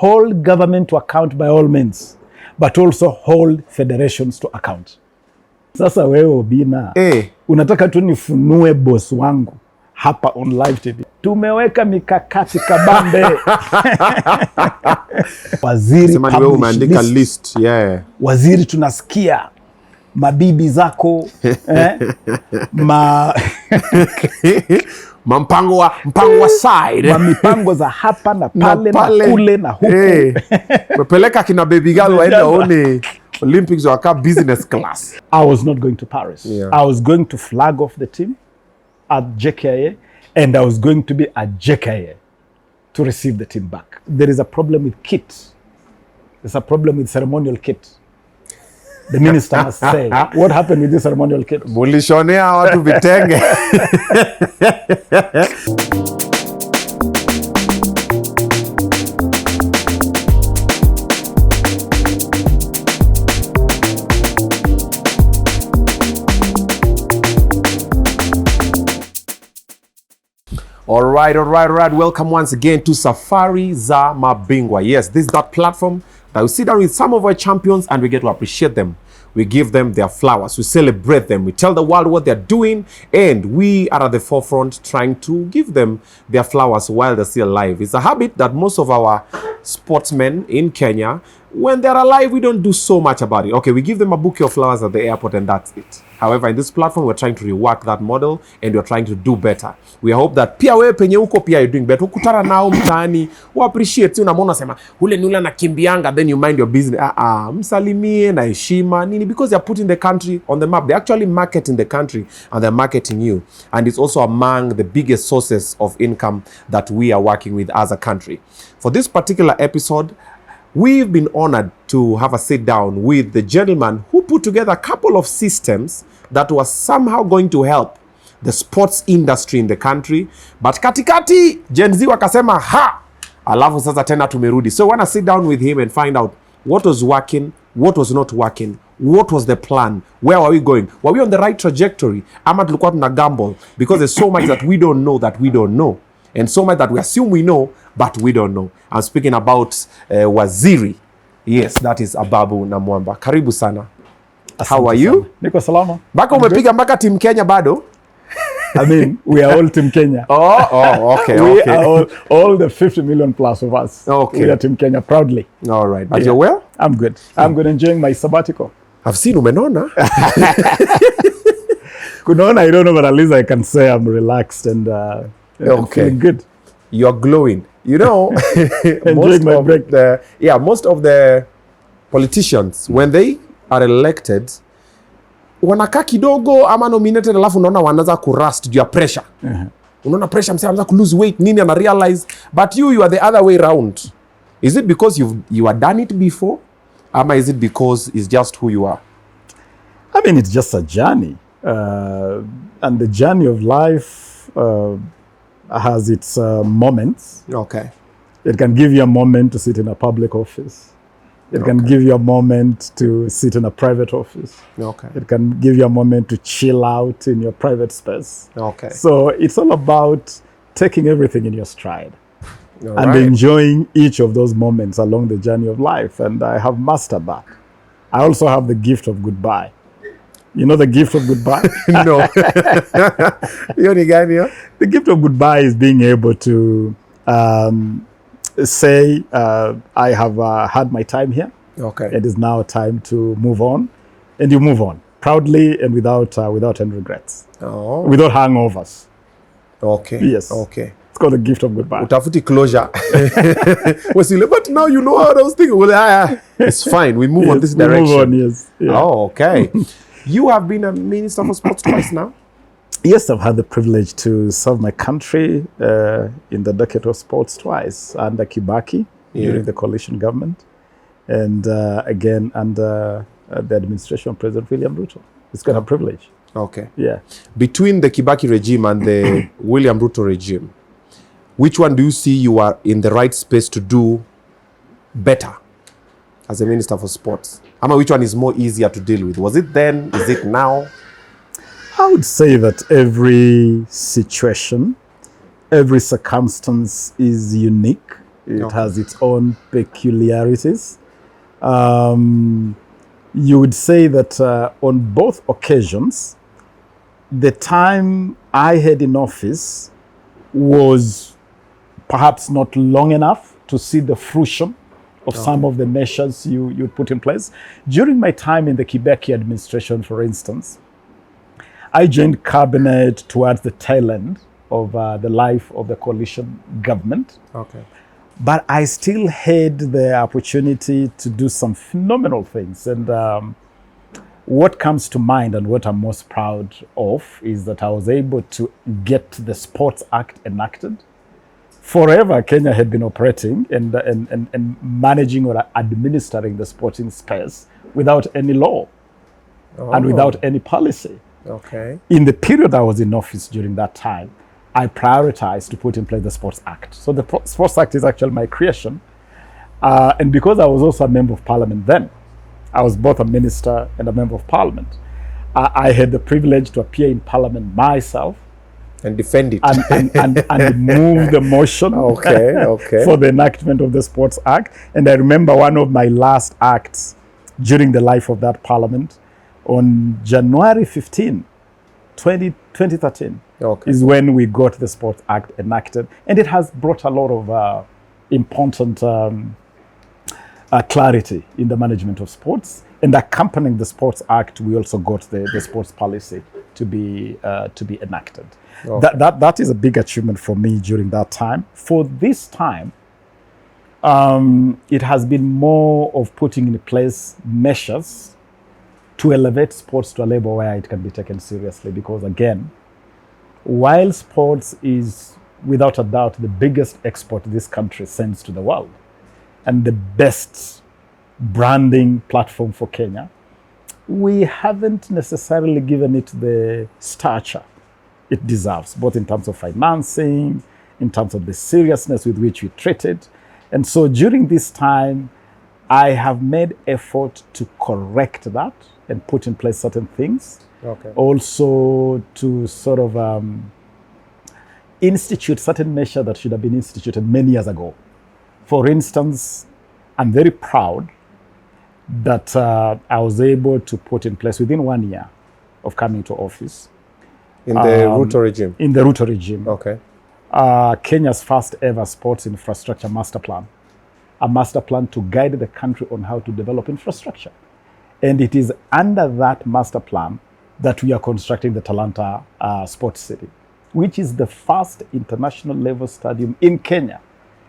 hold government to account by all means, but also hold federations to account. Sasa wewe Obinna, unataka tu nifunue boss wangu hapa on live TV. Tumeweka mikakati kabambe. Waziri umeandika list. Waziri tunasikia mabibi zako mpango wa side, mipango za hapa na pale na kule na huku. Mepeleka kina baby girl waende one Olympics waka business class. I was not going to Paris. I was going to flag off the team at JKIA, and I was going to be at JKIA to receive the team back. There is a problem with kit. There's a problem with ceremonial kit. The minister must say, what happened with this ceremonial kit? Mulishonea watu vitenge. All right. Welcome once again to Safari za Mabingwa. Yes, this is that platform that we sit down with some of our champions and we get to appreciate them. We give them their flowers. We celebrate them. We tell the world what they're doing, and we are at the forefront trying to give them their flowers while they're still alive. It's a habit that most of our sportsmen in Kenya, when they're alive, we don't do so much about it. Okay, we give them a bouquet of flowers at the airport and that's it. However, in this platform, we're trying to rework that model and we're trying to do better. We hope that pia wewe penye uko pia you're doing better. Ukutana nao mtaani, appreciate, unamwona sema, ule nula na kimbianga, then you mind your business. Msalimie na heshima. Nini? Because they're putting the country on the map. They're actually marketing the country and they're marketing you. And it's also among the biggest sources of income that we are working with as a country. For this particular episode, we've been honored to have a sit down with the gentleman who put together a couple of systems that was somehow going to help the sports industry in the country. But katikati, Gen Z wakasema, alafu sasa tena tumerudi. So I want to sit down with him and find out what was working, what was not working, what was the plan, where are we going? Were we on the right trajectory? Ama tulikuwa tuna gamble? Because there's so much that we don't know. And so much that we assume we know, but we don't know. I'm speaking about Waziri. Yes, that is Ababu Namwamba. Karibu sana. How are you? Niko salama. Baka umepiga mpaka Team Kenya bado? I mean, we are all Team Kenya. Okay. We are all the 50 million plus of us. Okay. We are Team Kenya proudly. All right. But you're well? I'm good. I'm good, enjoying my sabbatical. I've seen umenona. Kunona, I don't know, but at least I can say I'm relaxed and I'm feeling good. You're glowing. You know, most of the politicians, when they are elected, wanakaa kidogo ama nominated, alafu unaona wanaanza kurust due to pressure. Unaona pressure, msema anaanza lose weight, nini ana realize, but you are the other way around. Is it because you have done it before? Ama is it because it's just who you are? I mean, it's just a journey. And the journey of life has its moments. Okay. It can give you a moment to sit in a public office. It can give you a moment to sit in a private office. Okay. It can give you a moment to chill out in your private space. Okay. So it's all about taking everything in your stride and right. enjoying each of those moments along the journey of life. And I have mastered that. I also have the gift of goodbye. You know the gift of goodbye? No. The gift of goodbye is being able to say, I have had my time here. Okay. It is now time to move on. And you move on proudly and without any regrets. Without hangovers. Okay. Yes. Okay. It's called the gift of goodbye. Utafuti closure. But now you know how I was thinking. Well, it's fine. We move on this direction. Move on, yes. Yeah. Oh, okay. You have been a minister for sports twice now? Yes, I've had the privilege to serve my country in the decade of sports twice, under Kibaki during the coalition government, and again under the administration of President William Ruto. It's kind of a privilege. Okay. Yeah. Between the Kibaki regime and the William Ruto regime, which one do you see you are in the right space to do better as a minister for sports? Which one is more easier to deal with? Was it then? Is it now? I would say that every situation, every circumstance is unique It has its own peculiarities. You would say that on both occasions, the time I had in office was perhaps not long enough to see the fruition of some of the measures you put in place. During my time in the Kibaki administration, for instance, I joined cabinet towards the tail end of the life of the coalition government. Okay. But I still had the opportunity to do some phenomenal things. And what comes to mind and what I'm most proud of is that I was able to get the Sports Act enacted. Forever, Kenya had been operating and managing or administering the sporting space without any law and without any policy. Okay. In the period I was in office during that time, I prioritized to put in place the Sports Act. So the Sports Act is actually my creation. And because I was also a member of parliament then, I was both a minister and a member of parliament. I had the privilege to appear in parliament myself and defend it and move the motion for the enactment of the Sports Act. And I remember one of my last acts during the life of that parliament on January 15, 2013 is when we got the Sports Act enacted. And it has brought a lot of important clarity in the management of sports. And accompanying the Sports Act, we also got the sports policy to be enacted. That is a big achievement for me during that time. For this time, it has been more of putting in place measures to elevate sports to a level where it can be taken seriously. Because again, while sports is without a doubt the biggest export this country sends to the world and the best branding platform for Kenya, we haven't necessarily given it the stature it deserves, both in terms of financing, in terms of the seriousness with which we treat it. And so during this time, I have made effort to correct that and put in place certain things. Also to sort of institute certain measures that should have been instituted many years ago. For instance, I'm very proud that I was able to put in place within 1 year of coming to office. In the Ruto regime? In the Ruto regime. Okay. Kenya's first ever sports infrastructure master plan. A master plan to guide the country on how to develop infrastructure. And it is under that master plan that we are constructing the Talanta Sports City, which is the first international level stadium in Kenya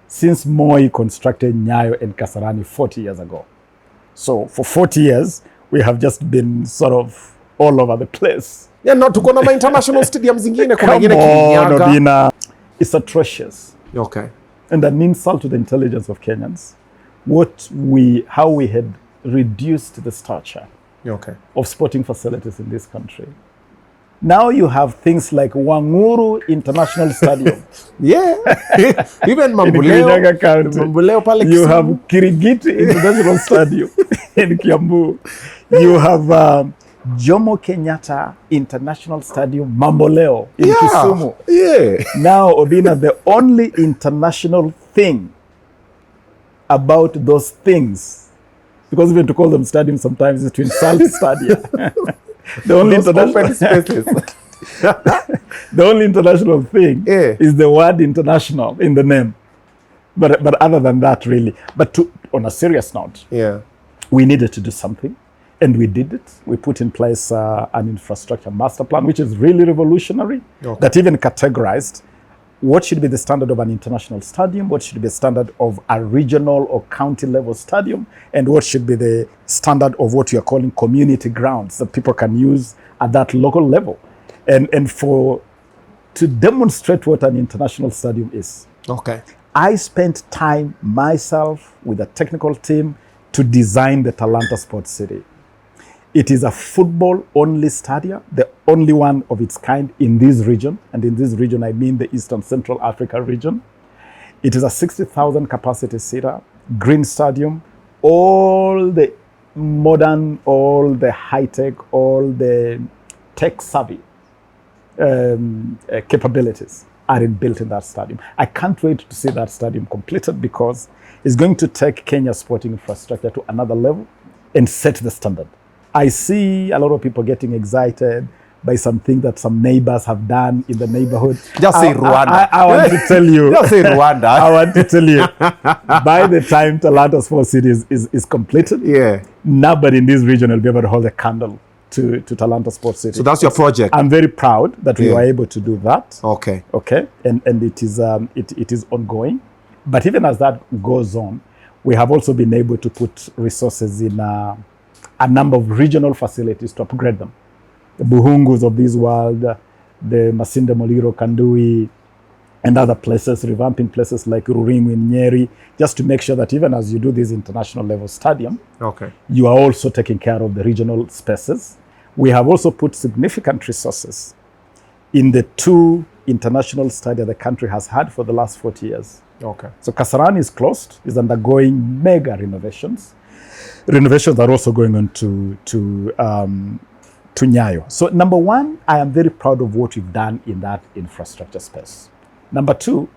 since Moi constructed Nyayo and Kasarani 40 years ago. So for 40 years, we have just been sort of all over the place. Yeah, not to go to international stadiums zingine. Come on, Obinna. It's atrocious. Okay. And an insult to the intelligence of Kenyans. How we had reduced the stature of sporting facilities in this country. Now you have things like Wanguru International Stadium. Yeah. Even Mambuleo Palace. You have Kirigiti International Stadium in Kiambu. You have Jomo Kenyatta International Stadium, Mamboleo in Kisumu. Yeah. Now, Obinna, the only international thing about those things, because even to call them stadiums sometimes is to insult stadia. The only international thing is the word international in the name. But other than that, really. But on a serious note, we needed to do something. And we did it. We put in place an infrastructure master plan, which is really revolutionary, that even categorized what should be the standard of an international stadium, what should be the standard of a regional or county level stadium, and what should be the standard of what you are calling community grounds that people can use at that local level. And to demonstrate what an international stadium is. I spent time myself with a technical team to design the Talanta Sports City. It is a football-only stadium, the only one of its kind in this region. And in this region, I mean the Eastern Central Africa region. It is a 60,000 capacity seater, green stadium, all the modern, all the high-tech, all the tech-savvy capabilities. aren't built in that stadium. I can't wait to see that stadium completed because it's going to take Kenya's sporting infrastructure to another level and set the standard. I see a lot of people getting excited by something that some neighbors have done in the neighborhood. Just say Rwanda. I want to tell you. Just say Rwanda. I want to tell you, by the time Talanta Sports City is completed, nobody in this region will be able to hold a candle to Talanta Sports City. So that's your project. I'm very proud that we were able to do that. Okay. And it is ongoing. But even as that goes on, we have also been able to put resources in a number of regional facilities to upgrade them. The Buhungus of this world, the Masinde Muliro, Kandui, and other places, revamping places like Ruringu in Nyeri, just to make sure that even as you do this international level stadium, you are also taking care of the regional spaces. We have also put significant resources in the 2 international stadia the country has had for the last 40 years. So Kasarani is closed, is undergoing mega renovations. Renovations are also going on to Nyayo. So number 1, I am very proud of what we've done in that infrastructure space. Number 2,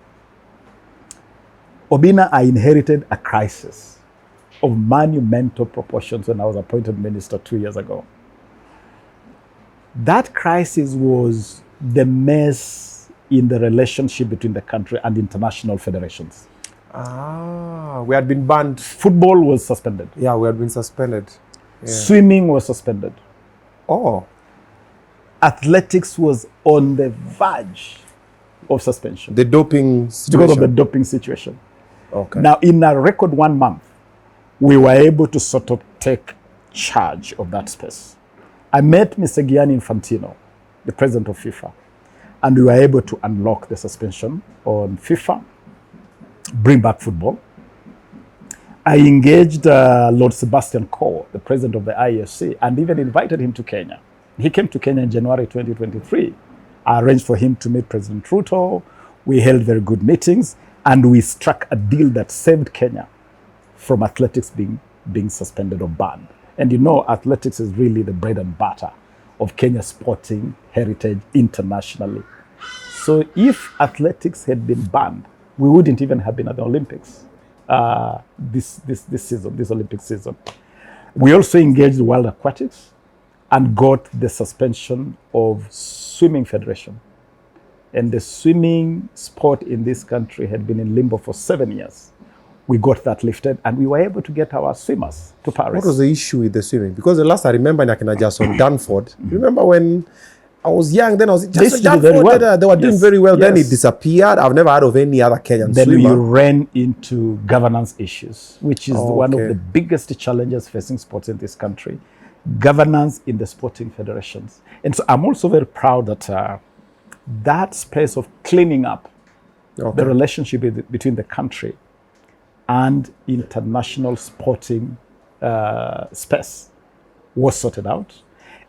Obinna, I inherited a crisis of monumental proportions when I was appointed minister 2 years ago. That crisis was the mess in the relationship between the country and international federations. We had been banned. Football was suspended. Yeah, we had been suspended. Swimming was suspended. Athletics was on the verge of suspension. The doping situation. Because of the doping situation. Now, in a record 1 month, we were able to sort of take charge of that space. I met Mr. Gianni Infantino, the president of FIFA, and we were able to unlock the suspension on FIFA, bring back football. I engaged Lord Sebastian Coe, the president of the IFC, and even invited him to Kenya. He came to Kenya in January 2023. I arranged for him to meet President Ruto. We held very good meetings, and we struck a deal that saved Kenya from athletics being suspended or banned. And you know, athletics is really the bread and butter of Kenya's sporting heritage internationally. So if athletics had been banned, we wouldn't even have been at the Olympics this Olympic season. We also engaged World Aquatics and got the suspension of Swimming Federation. And the swimming sport in this country had been in limbo for 7 years. We got that lifted, and we were able to get our swimmers to Paris. What was the issue with the swimming? Because the last I remember in Jason Danford, remember when I was young, then I was just Danford, well. They were doing very well. Then it disappeared. I've never heard of any other Kenyan swimmer. Then we ran into governance issues, which is one of the biggest challenges facing sports in this country. Governance in the sporting federations. And so I'm also very proud that that space of cleaning up the relationship between the country and international sporting space was sorted out.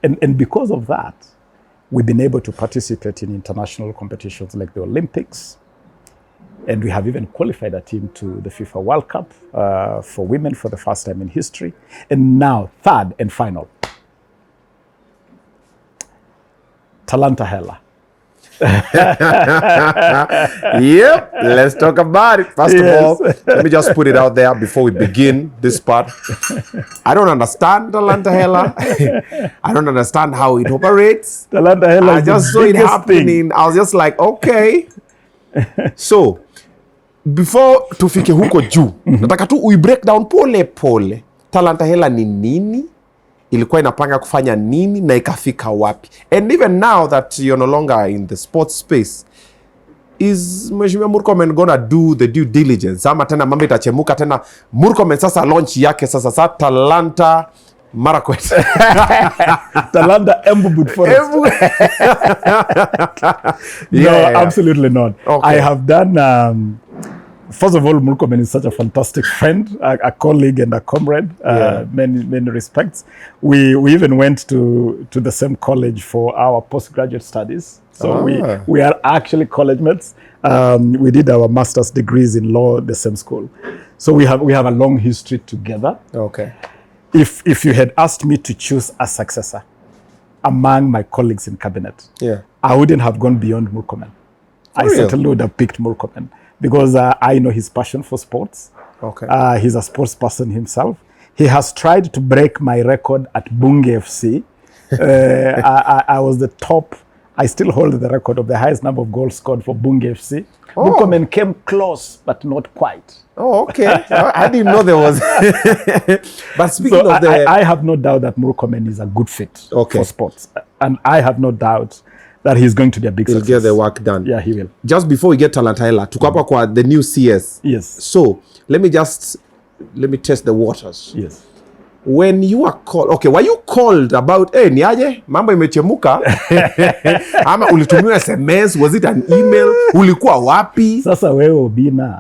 And because of that, we've been able to participate in international competitions like the Olympics. And we have even qualified a team to the FIFA World Cup for women for the first time in history. And now, third and final, Talanta Hela. Yep, let's talk about it. First of all, let me just put it out there before we begin this part. I don't understand Talanta Hela. I don't understand how it operates. Talanta Hela I just saw it happening. I was just like, okay. So, before tufike huko juu, nataka tu we break down pole pole. Talanta Hela ni nini? Ilikuwa inapanga kufanya nini na ikafika wapi? And even now that you're no longer in the sports space, is Mheshimiwa Murkomen gonna do the due diligence? Ama tena mambo itachemuka tena Murkomen sasa launch yake sasa Talanta Marakwet. Talanta Embubud Forest. No, absolutely not. I have done first of all, Murkomen is such a fantastic friend, a colleague and a comrade, many respects. We even went to the same college for our postgraduate studies. So we are actually college mates. We did our master's degrees in law at the same school. So we have a long history together. Okay. If you had asked me to choose a successor among my colleagues in cabinet, I wouldn't have gone beyond Murkomen. I certainly would have picked Murkomen because I know his passion for sports. Okay. He's a sports person himself. He has tried to break my record at Bunge FC. I was the top. I still hold the record of the highest number of goals scored for Bunge FC. Murkomen came close, but not quite. Oh, okay. I didn't know there was. But speaking of I have no doubt that Murkomen is a good fit for sports. And I have no doubt that he's going to be a big success. He'll get the work done. Yeah, he will. Just before we get Talanta tuko hapa kwa the new CS. Yes. So, let me test the waters. Yes. When you are called, okay, were you called about, niaje, mambo imechemuka? Ama ulitumiwa SMS, was it an email? Ulikuwa wapi? Sasa wewe Obinna,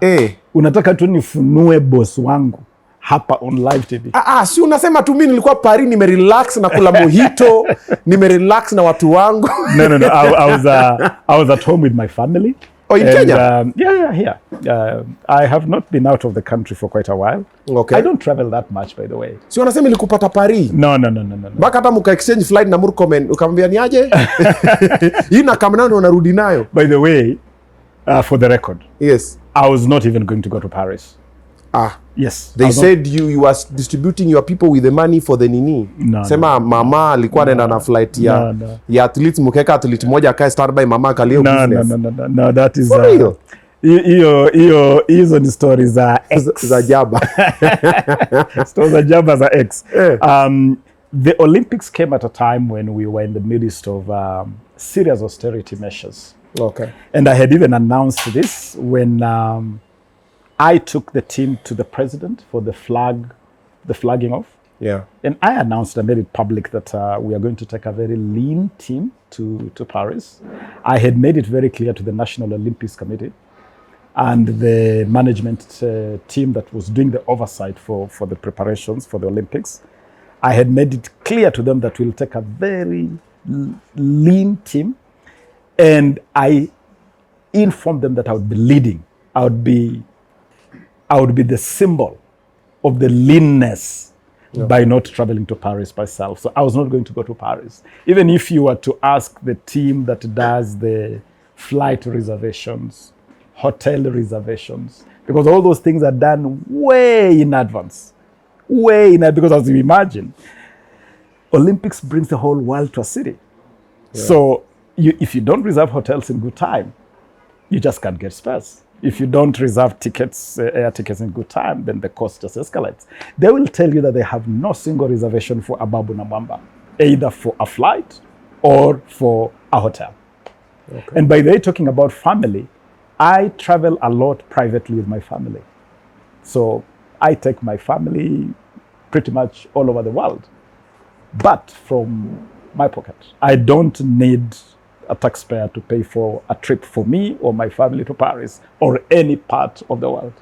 unataka tu nifunue boss wangu hapa on live TV. Si unasema tu mimi nilikuwa Paris, nimerelax na kula mojito, nimerelax na watu wangu. No. I was at home with my family. Oh, in Kenya? Here. I have not been out of the country for quite a while. Okay. I don't travel that much, by the way. Si unasema ilikupata Paris? No. Baka hata muka exchange flight na Murkomen, ukamwambia niaje? Hii na kama nani unarudi nayo? By the way, for the record, yes, I was not even going to go to Paris. Yes. They said you were distributing your people with the money for the nini. Sema mama alikuwa anaenda na flight ya athletes, mukeka athlete moja akae standby, mama akalie business. No, that is hizo ni stories za jaba. Stories za jaba za X. The Olympics came at a time when we were in the midst of serious austerity measures. Okay. And I had even announced this when I took the team to the president for the flagging off. Yeah. And I announced, I made it public that we are going to take a very lean team to Paris. I had made it very clear to the National Olympics Committee and the management team that was doing the oversight for the preparations for the Olympics. I had made it clear to them that we'll take a very lean team. And I informed them that I would be leading. I would be the symbol of the leanness by not traveling to Paris myself. So I was not going to go to Paris. Even if you were to ask the team that does the flight reservations, hotel reservations, because all those things are done way in advance. Because as you imagine, Olympics brings the whole world to a city. Yeah. So if you don't reserve hotels in good time, you just can't get space. If you don't reserve tickets, air tickets in good time, then the cost just escalates. They will tell you that they have no single reservation for Ababu Namwamba, either for a flight or for a hotel. Okay. And by the way, talking about family, I travel a lot privately with my family. So I take my family pretty much all over the world, but from my pocket. I don't need a taxpayer to pay for a trip for me or my family to Paris or any part of the world.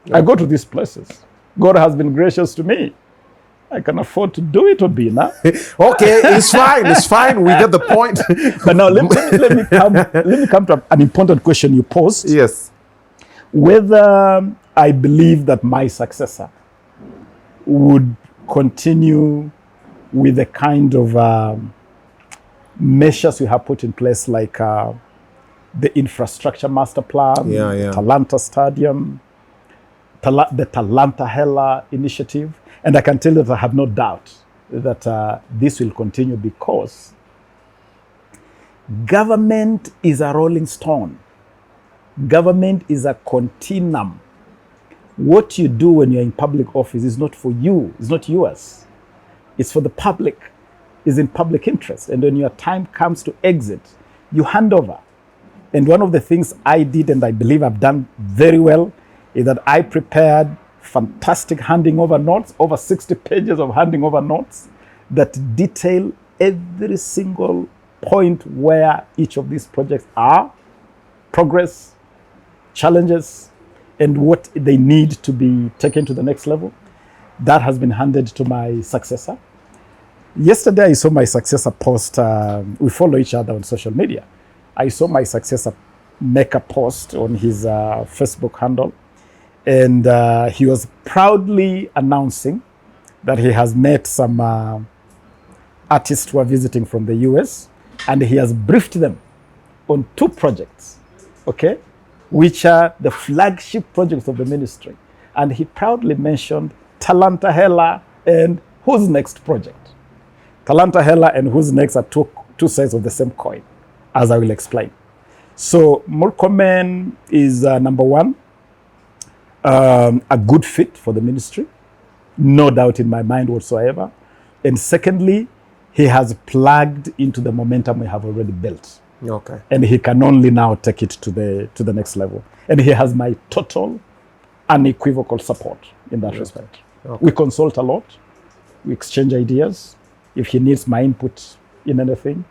Yeah. I go to these places. God has been gracious to me. I can afford to do it, Obinna. Okay, it's fine. We get the point. But now let me come to an important question you posed. Yes. Whether I believe that my successor would continue with the kind of measures we have put in place, like the infrastructure master plan, Talanta Stadium, the Talanta Hela initiative. And I can tell you that I have no doubt that this will continue, because government is a rolling stone. Government is a continuum. What you do when you're in public office is not for you, it's not yours. It's for the public. It's in public interest. And when your time comes to exit, you hand over. And one of the things I did, and I believe I've done very well, is that I prepared fantastic handing over notes, over 60 pages of handing over notes that detail every single point where each of these projects are, progress, challenges, and what they need to be taken to the next level. That has been handed to my successor. Yesterday, I saw my successor post, we follow each other on social media. I saw my successor make a post on his Facebook handle, and he was proudly announcing that he has met some artists who are visiting from the US, and he has briefed them on 2 projects okay, which are the flagship projects of the ministry. And he proudly mentioned Talanta Hela and Who's Next project. Talanta Hela and Who's Next are two sides of the same coin, as I will explain. So Murkomen is number one, a good fit for the ministry, no doubt in my mind whatsoever. And secondly, he has plugged into the momentum we have already built. Okay. And he can only now take it to the next level. And he has my total unequivocal support in that respect. Okay. We consult a lot. We exchange ideas. If he needs my input in anything,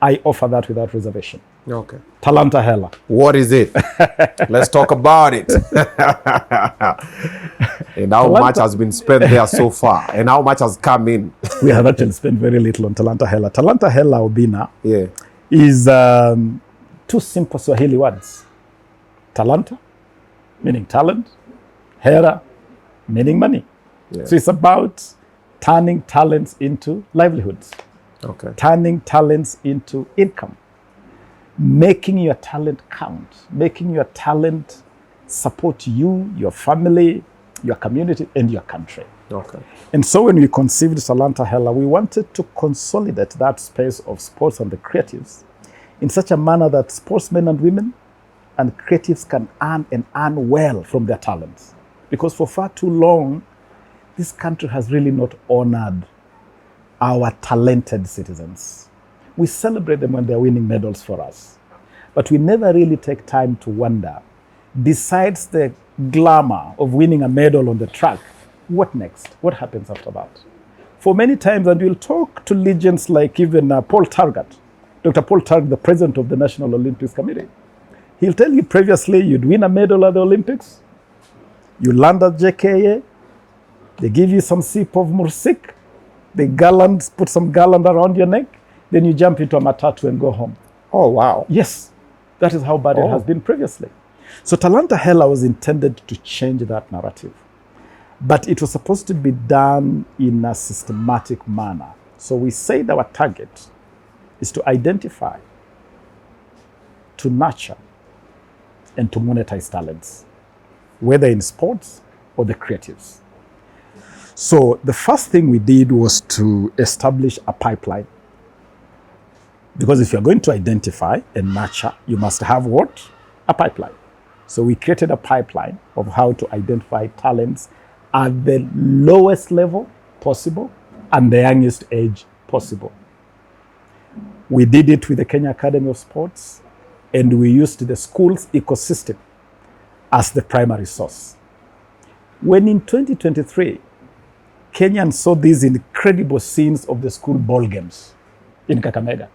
I offer that without reservation. Okay. Talanta Hela. What is it? Let's talk about it. And how much has been spent there so far? And how much has come in? We have actually spent very little on Talanta Hela. Talanta Hela Obinna yeah. is two simple Swahili words. Talanta, meaning talent. Hera, meaning money. Yeah. So it's about turning talents into livelihoods. Okay. Turning talents into income. Making your talent count. Making your talent support you, your family, your community, and your country. Okay. And so when we conceived Talanta Hela, we wanted to consolidate that space of sports and the creatives in such a manner that sportsmen and women and creatives can earn well from their talents. Because for far too long, this country has really not honored our talented citizens. We celebrate them when they're winning medals for us. But we never really take time to wonder, besides the glamour of winning a medal on the track, what next? What happens after that? For many times, and we'll talk to legends like even Paul Targat, Dr. Paul Targat, the president of the National Olympics Committee. He'll tell you previously you'd win a medal at the Olympics, you land at JKA, they give you some sip of mursik, they put some garland around your neck, then you jump into a matatu and go home. Oh, wow. Yes, that is how bad it has been previously. So Talanta Hela was intended to change that narrative. But it was supposed to be done in a systematic manner. So we said our target is to identify, to nurture, and to monetize talents, whether in sports or the creatives. So the first thing we did was to establish a pipeline. Because if you're going to identify and nurture, you must have what? A pipeline. So we created a pipeline of how to identify talents at the lowest level possible and the youngest age possible. We did it with the Kenya Academy of Sports, and we used the school's ecosystem as the primary source. When in 2023, Kenyans saw these incredible scenes of the school ball games in Kakamega.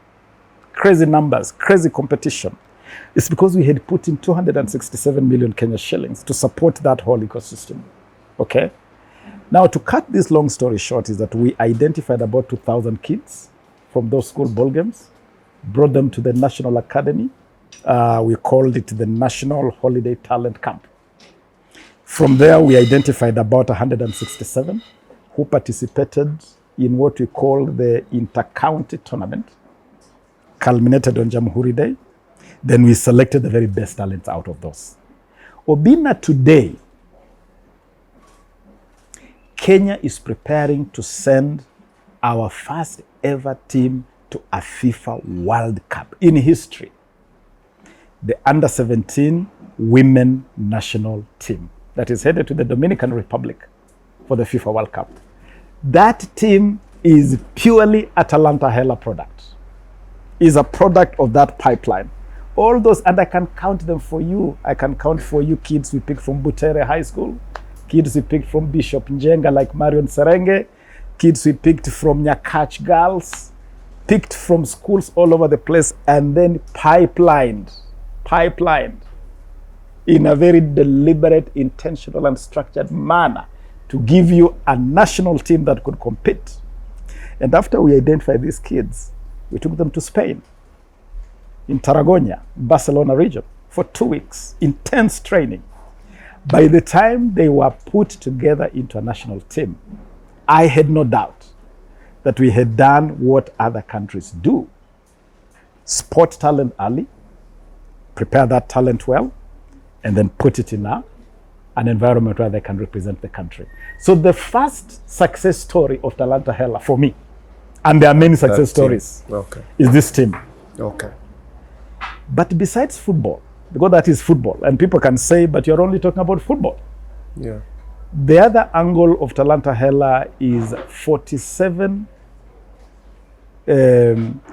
Crazy numbers, crazy competition. It's because we had put in 267 million Kenya shillings to support that whole ecosystem. Okay? Now, to cut this long story short, is that we identified about 2,000 kids from those school ball games, brought them to the National Academy. We called it the National Holiday Talent Camp. From there, we identified about 167 who participated in what we call the inter-county tournament, culminated on Jamhuri Day. Then we selected the very best talents out of those. Obinna today, Kenya is preparing to send our first ever team to a FIFA World Cup in history. The under-17 women national team that is headed to the Dominican Republic for the FIFA World Cup. That team is purely a Talanta Hela product. Is a product of that pipeline. All those, and I can count them for you. I can count for you kids we picked from Butere High School, kids we picked from Bishop Njenga like Marion Serenge, kids we picked from Nyakach Girls, picked from schools all over the place, and then pipelined in a very deliberate, intentional, and structured manner to give you a national team that could compete. And after we identified these kids, we took them to Spain, in Tarragona, Barcelona region, for 2 weeks, intense training. By the time they were put together into a national team, I had no doubt that we had done what other countries do. Spot talent early, prepare that talent well, and then put it in an environment where they can represent the country. So the first success story of Talanta Hela for me, and there are many success stories, is this team. Okay. But besides football, because that is football, and people can say, but you're only talking about football. Yeah. The other angle of Talanta Hela is 47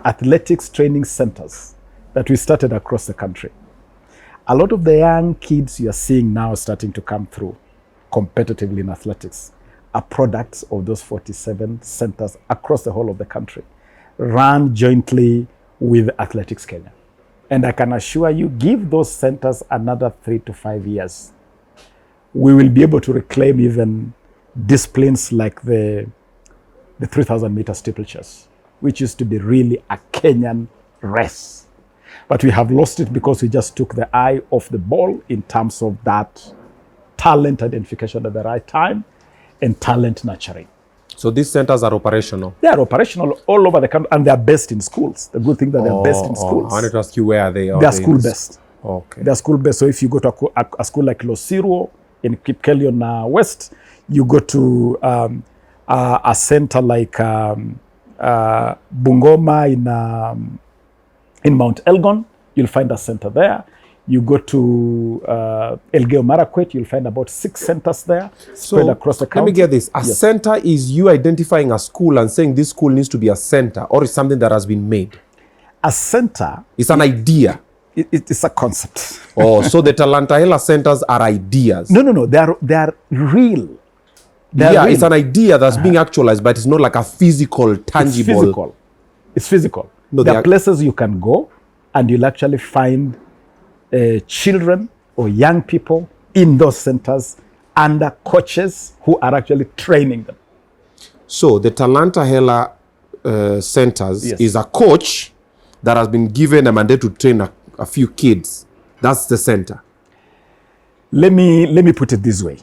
athletics training centers that we started across the country. A lot of the young kids you're seeing now starting to come through competitively in athletics are products of those 47 centers across the whole of the country, run jointly with Athletics Kenya. And I can assure you, give those centers another 3 to 5 years, we will be able to reclaim even disciplines like the 3,000 meter steeplechase, which used to be really a Kenyan race. But we have lost it because we just took the eye off the ball in terms of that talent identification at the right time and talent nurturing. So these centers are operational? They are operational all over the country, and they are based in schools. The good thing that they're based in schools. I wanted to ask you where they are. They are school-based. Okay. They are school-based. So if you go to a school like Losiro in Kipkelion West, you go to a center like Bungoma in Mount Elgon, you'll find a center there. You go to Elgeyo Marakwet, you'll find about 6 centers there spread across the country. Let me get this. A center is you identifying a school and saying this school needs to be a center, or is something that has been made? A center... It's an idea. It's a concept. So the Talanta Hela centers are ideas? No. They are real. Real. It's an idea that's being actualized, but it's not like a physical, tangible... It's physical. No, there are places you can go and you'll actually find children or young people in those centers under coaches who are actually training them. So the Talanta Hela centers is a coach that has been given a mandate to train a few kids. That's the center. Let me put it this way.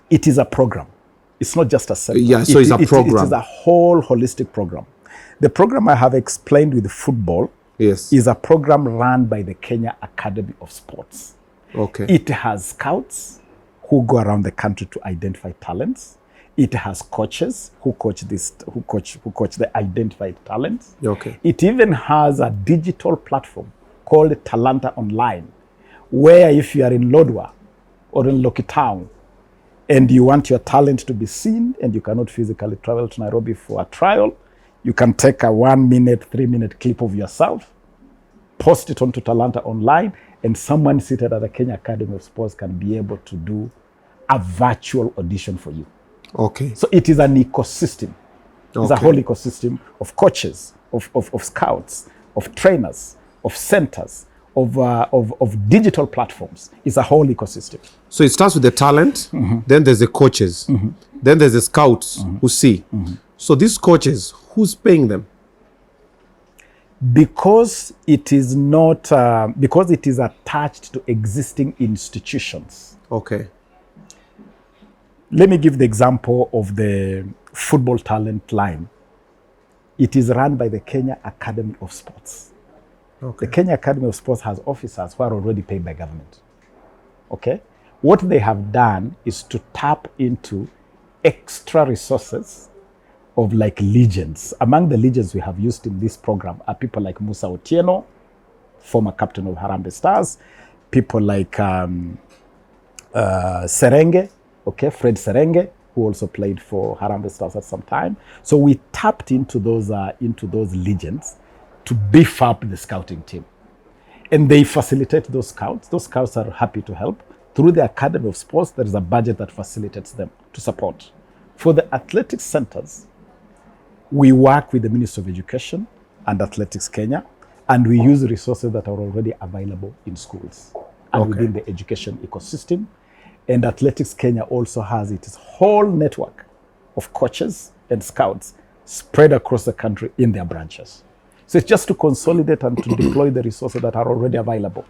It is a program. It's not just a center. Yeah, so it's a program. It is a whole holistic program. The program I have explained with football is a program run by the Kenya Academy of Sports. Okay. It has scouts who go around the country to identify talents. It has coaches who coach the identified talents. Okay. It even has a digital platform called Talanta Online, where if you are in Lodwar or in Lokitown and you want your talent to be seen and you cannot physically travel to Nairobi for a trial, you can take a 1 minute, 3 minute clip of yourself, post it onto Talanta Online, and someone seated at the Kenya Academy of Sports can be able to do a virtual audition for you. Okay. So it is an ecosystem. It's a whole ecosystem of coaches, of scouts, of trainers, of centers, of digital platforms. It's a whole ecosystem. So it starts with the talent, then there's the coaches, then there's the scouts who see. So these coaches, who's paying them? Because it is not, because it is attached to existing institutions. Okay. Let me give the example of the football talent line. It is run by the Kenya Academy of Sports. Okay. The Kenya Academy of Sports has officers who are already paid by government. Okay? What they have done is to tap into extra resources of like legends. Among the legends we have used in this program are people like Musa Otieno, former captain of Harambee Stars, people like Serenge, Fred Serenge, who also played for Harambee Stars at some time. So we tapped into those legends to beef up the scouting team. And they facilitate those scouts. Those scouts are happy to help. Through the Academy of Sports, there is a budget that facilitates them to support. For the athletics centers, we work with the Ministry of Education and Athletics Kenya, and we use resources that are already available in schools and within the education ecosystem. And Athletics Kenya also has its whole network of coaches and scouts spread across the country in their branches. So it's just to consolidate and to deploy the resources that are already available.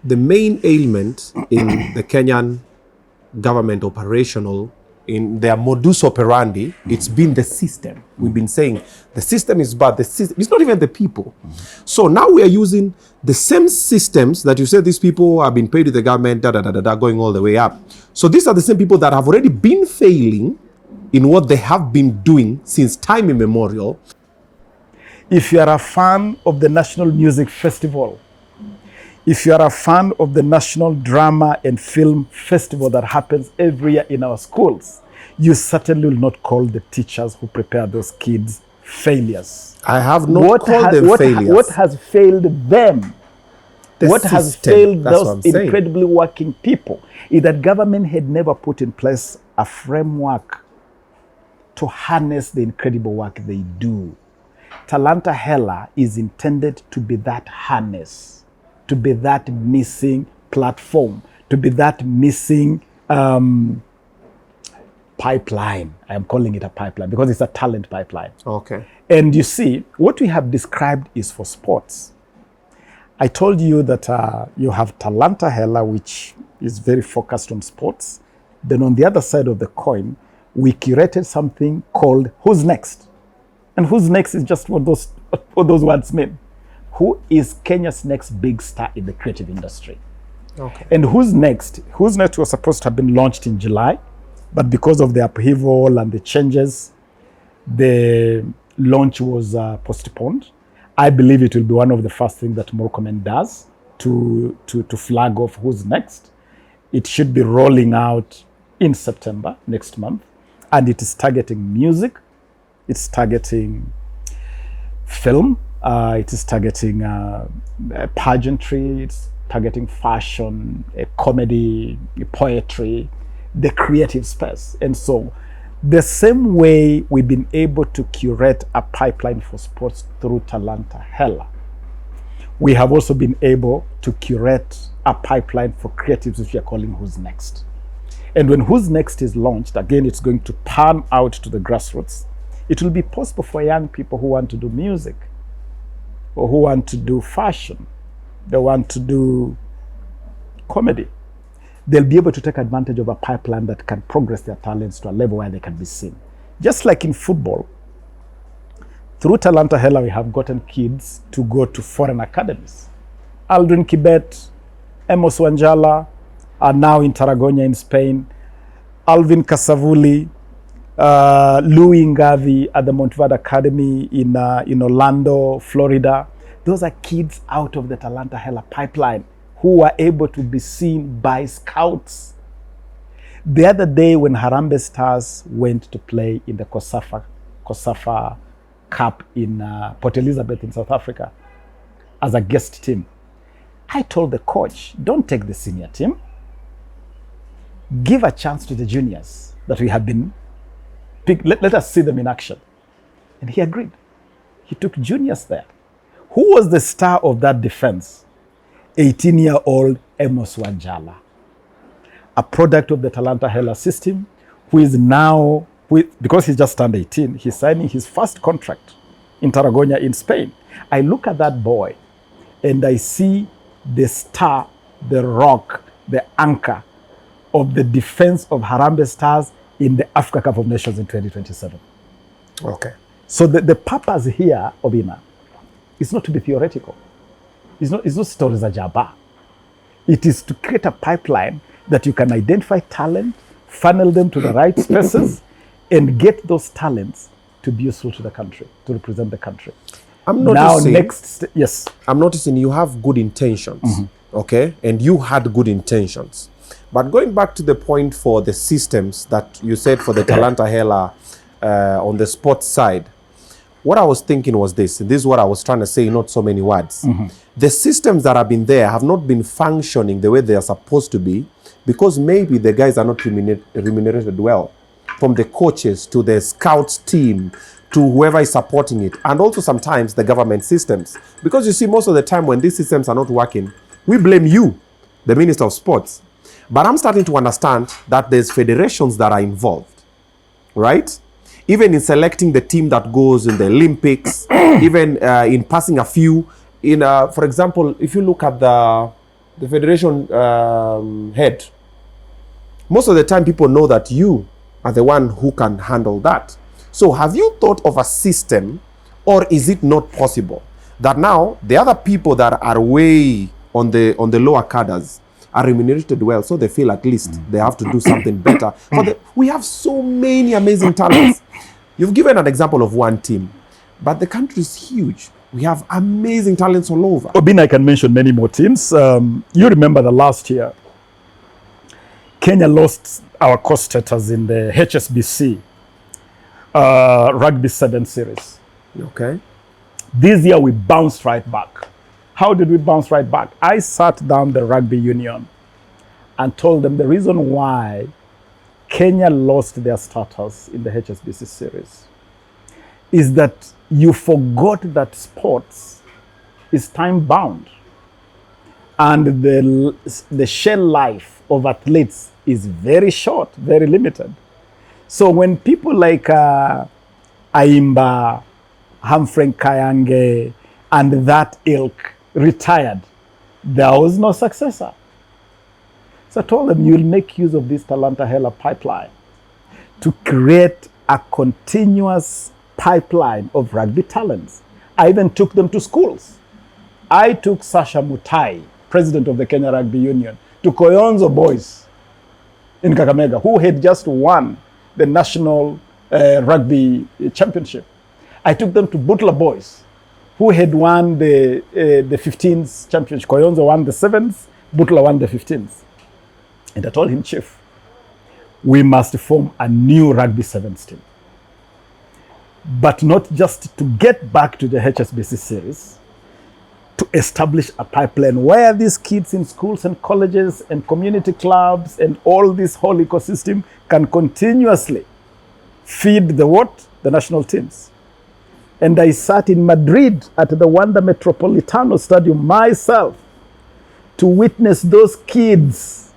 The main ailment in the Kenyan government operational in their modus operandi, it's been the system. We've been saying the system is bad. The system, it's not even the people. So now we are using the same systems that you said these people have been paid to the government, going all the way up. So these are the same people that have already been failing in what they have been doing since time immemorial. If you are a fan of the National Music Festival, if you are a fan of the National Drama and Film Festival that happens every year in our schools, you certainly will not call the teachers who prepare those kids failures. I have not called them failures. What has failed them? What has failed those incredibly working people is that government had never put in place a framework to harness the incredible work they do. Talanta Hela is intended to be that harness, to be that missing platform, to be that missing pipeline. I am calling it a pipeline because it's a talent pipeline. Okay. And you see, what we have described is for sports. I told you that you have Talanta Hela, which is very focused on sports. Then on the other side of the coin, we curated something called Who's Next? And Who's Next is just what those words mean. Who is Kenya's next big star in the creative industry? Okay. And Who's Next? Who's Next was supposed to have been launched in July, but because of the upheaval and the changes, the launch was postponed. I believe it will be one of the first things that Murkomen does to flag off Who's Next. It should be rolling out in September next month, and it is targeting music, it's targeting film, it is targeting pageantry, it's targeting fashion, comedy, poetry, the creative space. And so the same way we've been able to curate a pipeline for sports through Talanta Hela, we have also been able to curate a pipeline for creatives, which we are calling Who's Next. And when Who's Next is launched, again, it's going to pan out to the grassroots. It will be possible for young people who want to do music, or who want to do fashion, they want to do comedy. They'll be able to take advantage of a pipeline that can progress their talents to a level where they can be seen. Just like in football, through Talanta Hela, we have gotten kids to go to foreign academies. Aldrin Kibet, Amos Wanjala are now in Tarragona in Spain. Alvin Kasavuli, Louis Ngavi at the Montverde Academy in Orlando, Florida. Those are kids out of the Talanta Hela pipeline who were able to be seen by scouts. The other day when Harambee Stars went to play in the COSAFA Cup in Port Elizabeth in South Africa as a guest team, I told the coach, don't take the senior team. Give a chance to the juniors that we have been picked. Let us see them in action. And he agreed. He took juniors there. Who was the star of that defense? 18-year-old Amos Wanjala, a product of the Talanta Hela system, who is now, because he just turned 18, he's signing his first contract in Tarragona in Spain. I look at that boy and I see the star, the rock, the anchor of the defense of Harambee Stars in the Africa Cup of Nations in 2027. Okay. So the purpose here, Obinna, is not to be theoretical. It's not stories of Jabba. It is to create a pipeline that you can identify talent, funnel them to the right spaces, and get those talents to be useful to the country, to represent the country. I'm noticing, yes. I'm noticing you have good intentions, okay? And you had good intentions. But going back to the point for the systems that you said for the Talanta Hela on the sports side, what I was thinking was this, and this is what I was trying to say in not so many words. The systems that have been there have not been functioning the way they are supposed to be because maybe the guys are not remunerated well, from the coaches to the scouts team to whoever is supporting it, and also sometimes the government systems. Because you see, most of the time when these systems are not working, we blame you, the Minister of Sports. But I'm starting to understand that there's federations that are involved, right? Even in selecting the team that goes in the Olympics, even in passing a few. For example, if you look at the federation head, most of the time people know that you are the one who can handle that. So have you thought of a system, or is it not possible that now the other people that are way on the lower cadres are remunerated well, so they feel at least they have to do something better? We have so many amazing talents. You've given an example of one team, but the country is huge. We have amazing talents all over. Obinna, I can mention many more teams. You remember the last year, Kenya lost our cost status in the HSBC Rugby 7 series. Okay. This year we bounced right back. How did we bounce right back? I sat down the rugby union and told them the reason why Kenya lost their status in the HSBC series is that you forgot that sports is time bound, and the shelf life of athletes is very short, very limited. So when people like Aimba, Humphrey Kayange, and that ilk retired, there was no successor. So I told them, you'll make use of this Talanta Hela pipeline to create a continuous pipeline of rugby talents. I even took them to schools. I took Sasha Mutai, president of the Kenya Rugby Union, to Koyonzo boys in Kakamega, who had just won the national rugby championship. I took them to Butler boys, who had won the 15s championship. Koyonzo won the 7s, Butler won the 15s. And I told him, Chief, we must form a new rugby 7s team. But not just to get back to the HSBC series, to establish a pipeline where these kids in schools and colleges and community clubs and all this whole ecosystem can continuously feed the national teams. And I sat in Madrid at the Wanda Metropolitano Stadium myself to witness those kids,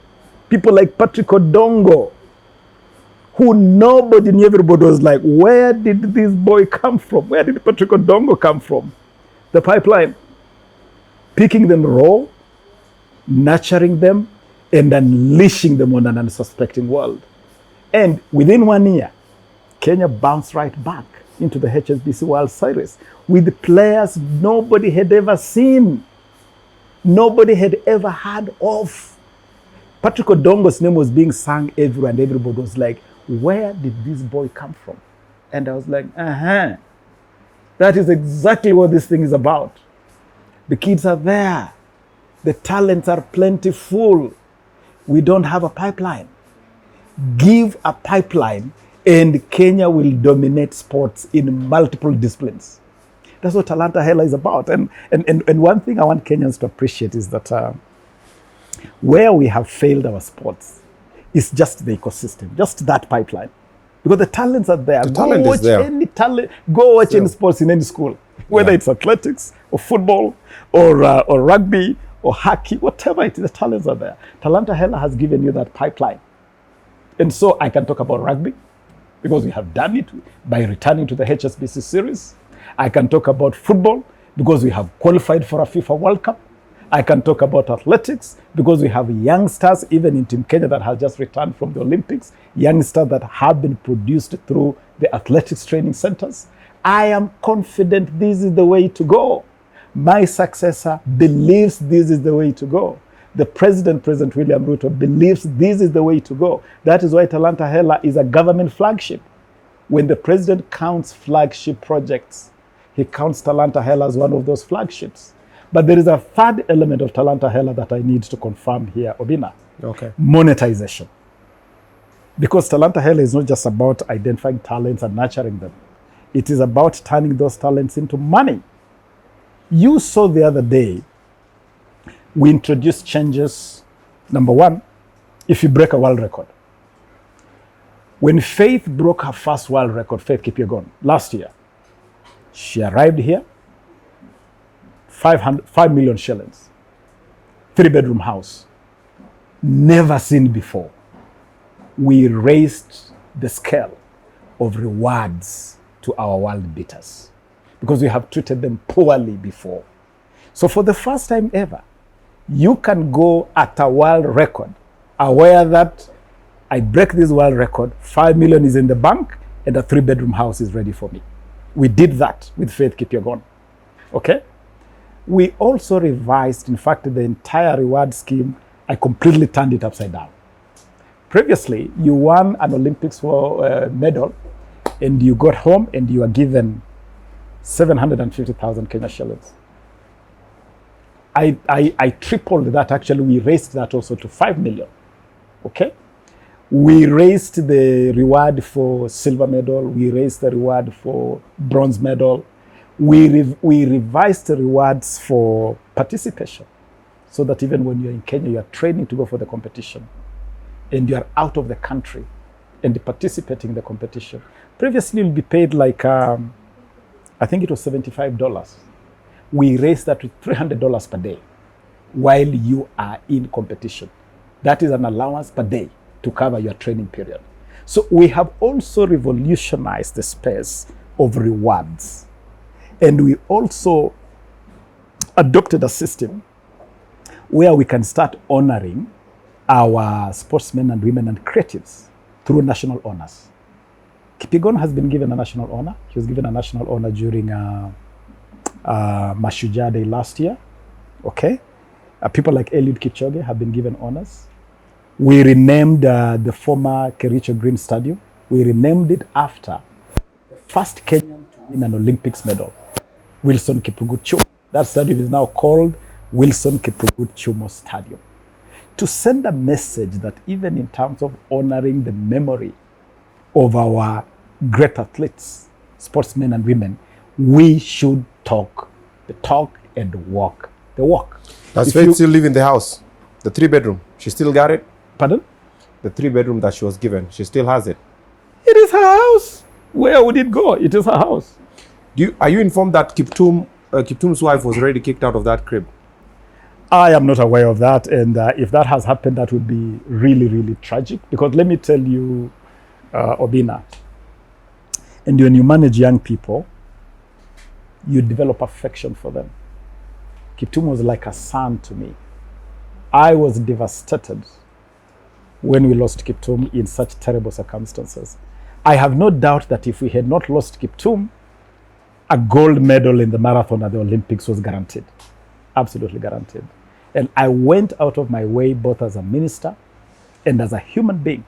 people like Patrick Odongo, who nobody knew. Everybody was like, where did this boy come from? Where did Patrick Odongo come from? The pipeline. Picking them raw, nurturing them, and unleashing them on an unsuspecting world. And within 1 year, Kenya bounced right back into the HSBC World Series with players nobody had ever seen, nobody had ever heard of. Patrick Odongo's name was being sung everywhere, and everybody was like, where did this boy come from? And I was like, that is exactly what this thing is about. The kids are there. The talents are plentiful. We don't have a pipeline. Give a pipeline and Kenya will dominate sports in multiple disciplines. That's what Talanta Hela is about. And one thing I want Kenyans to appreciate is that where we have failed our sports is just the ecosystem, just that pipeline. Because the talents are there. Go watch any sports in any school, whether it's athletics or football or rugby or hockey, whatever it is, the talents are there. Talanta Hela has given you that pipeline. And so I can talk about rugby because we have done it by returning to the HSBC series. I can talk about football because we have qualified for a FIFA World Cup. I can talk about athletics because we have youngsters, even in Team Kenya, that has just returned from the Olympics, youngsters that have been produced through the athletics training centers. I am confident this is the way to go. My successor believes this is the way to go. The President William Ruto, believes this is the way to go. That is why Talanta Hela is a government flagship. When the President counts flagship projects, he counts Talanta Hela as one of those flagships. But there is a third element of Talanta Hela that I need to confirm here, Obinna. Okay. Monetization. Because Talanta Hela is not just about identifying talents and nurturing them. It is about turning those talents into money. You saw the other day, we introduced changes. Number one, if you break a world record. When Faith broke her first world record, Faith Kipyegon, last year, she arrived here, 5 million shillings, 3-bedroom house, never seen before. We raised the scale of rewards to our world beaters because we have treated them poorly before. So for the first time ever, you can go at a world record aware that I break this world record, 5 million is in the bank, and a 3-bedroom house is ready for me. We did that with Faith Kipyegon. Okay? We also revised, in fact, the entire reward scheme. I completely turned it upside down. Previously, you won an Olympics medal, and you got home and you were given 750,000 Kenya shillings. I tripled that. Actually, we raised that also to 5 million. Okay? We raised the reward for silver medal. We raised the reward for bronze medal. We revised the rewards for participation, so that even when you're in Kenya, you are training to go for the competition, and you are out of the country and participating in the competition. Previously, you'll be paid like, I think it was $75. We raised that to $300 per day while you are in competition. That is an allowance per day to cover your training period. So we have also revolutionized the space of rewards. And we also adopted a system where we can start honoring our sportsmen and women and creatives through national honors. Kipyegon has been given a national honor. He was given a national honor during Mashujaa Day last year. Okay? People like Eliud Kipchoge have been given honors. We renamed the former Kericho Green Stadium. We renamed it after the first Kenyan to win an Olympics medal, Wilson Kiprugut Chumo. That stadium is now called Wilson Kiprugut Chumo Stadium. To send a message that even in terms of honoring the memory of our great athletes, sportsmen and women, we should talk the talk and walk the walk. Does Faith still live in the house? The 3-bedroom? She still got it? Pardon? The 3-bedroom that she was given, she still has it? It is her house. Where would it go? It is her house. Are you informed that Kiptum's wife was already kicked out of that crib? I am not aware of that. And if that has happened, that would be really, really tragic. Because let me tell you, Obinna, and when you manage young people, you develop affection for them. Kiptum was like a son to me. I was devastated when we lost Kiptum in such terrible circumstances. I have no doubt that if we had not lost Kiptum, a gold medal in the marathon at the Olympics was guaranteed. Absolutely guaranteed. And I went out of my way, both as a minister and as a human being,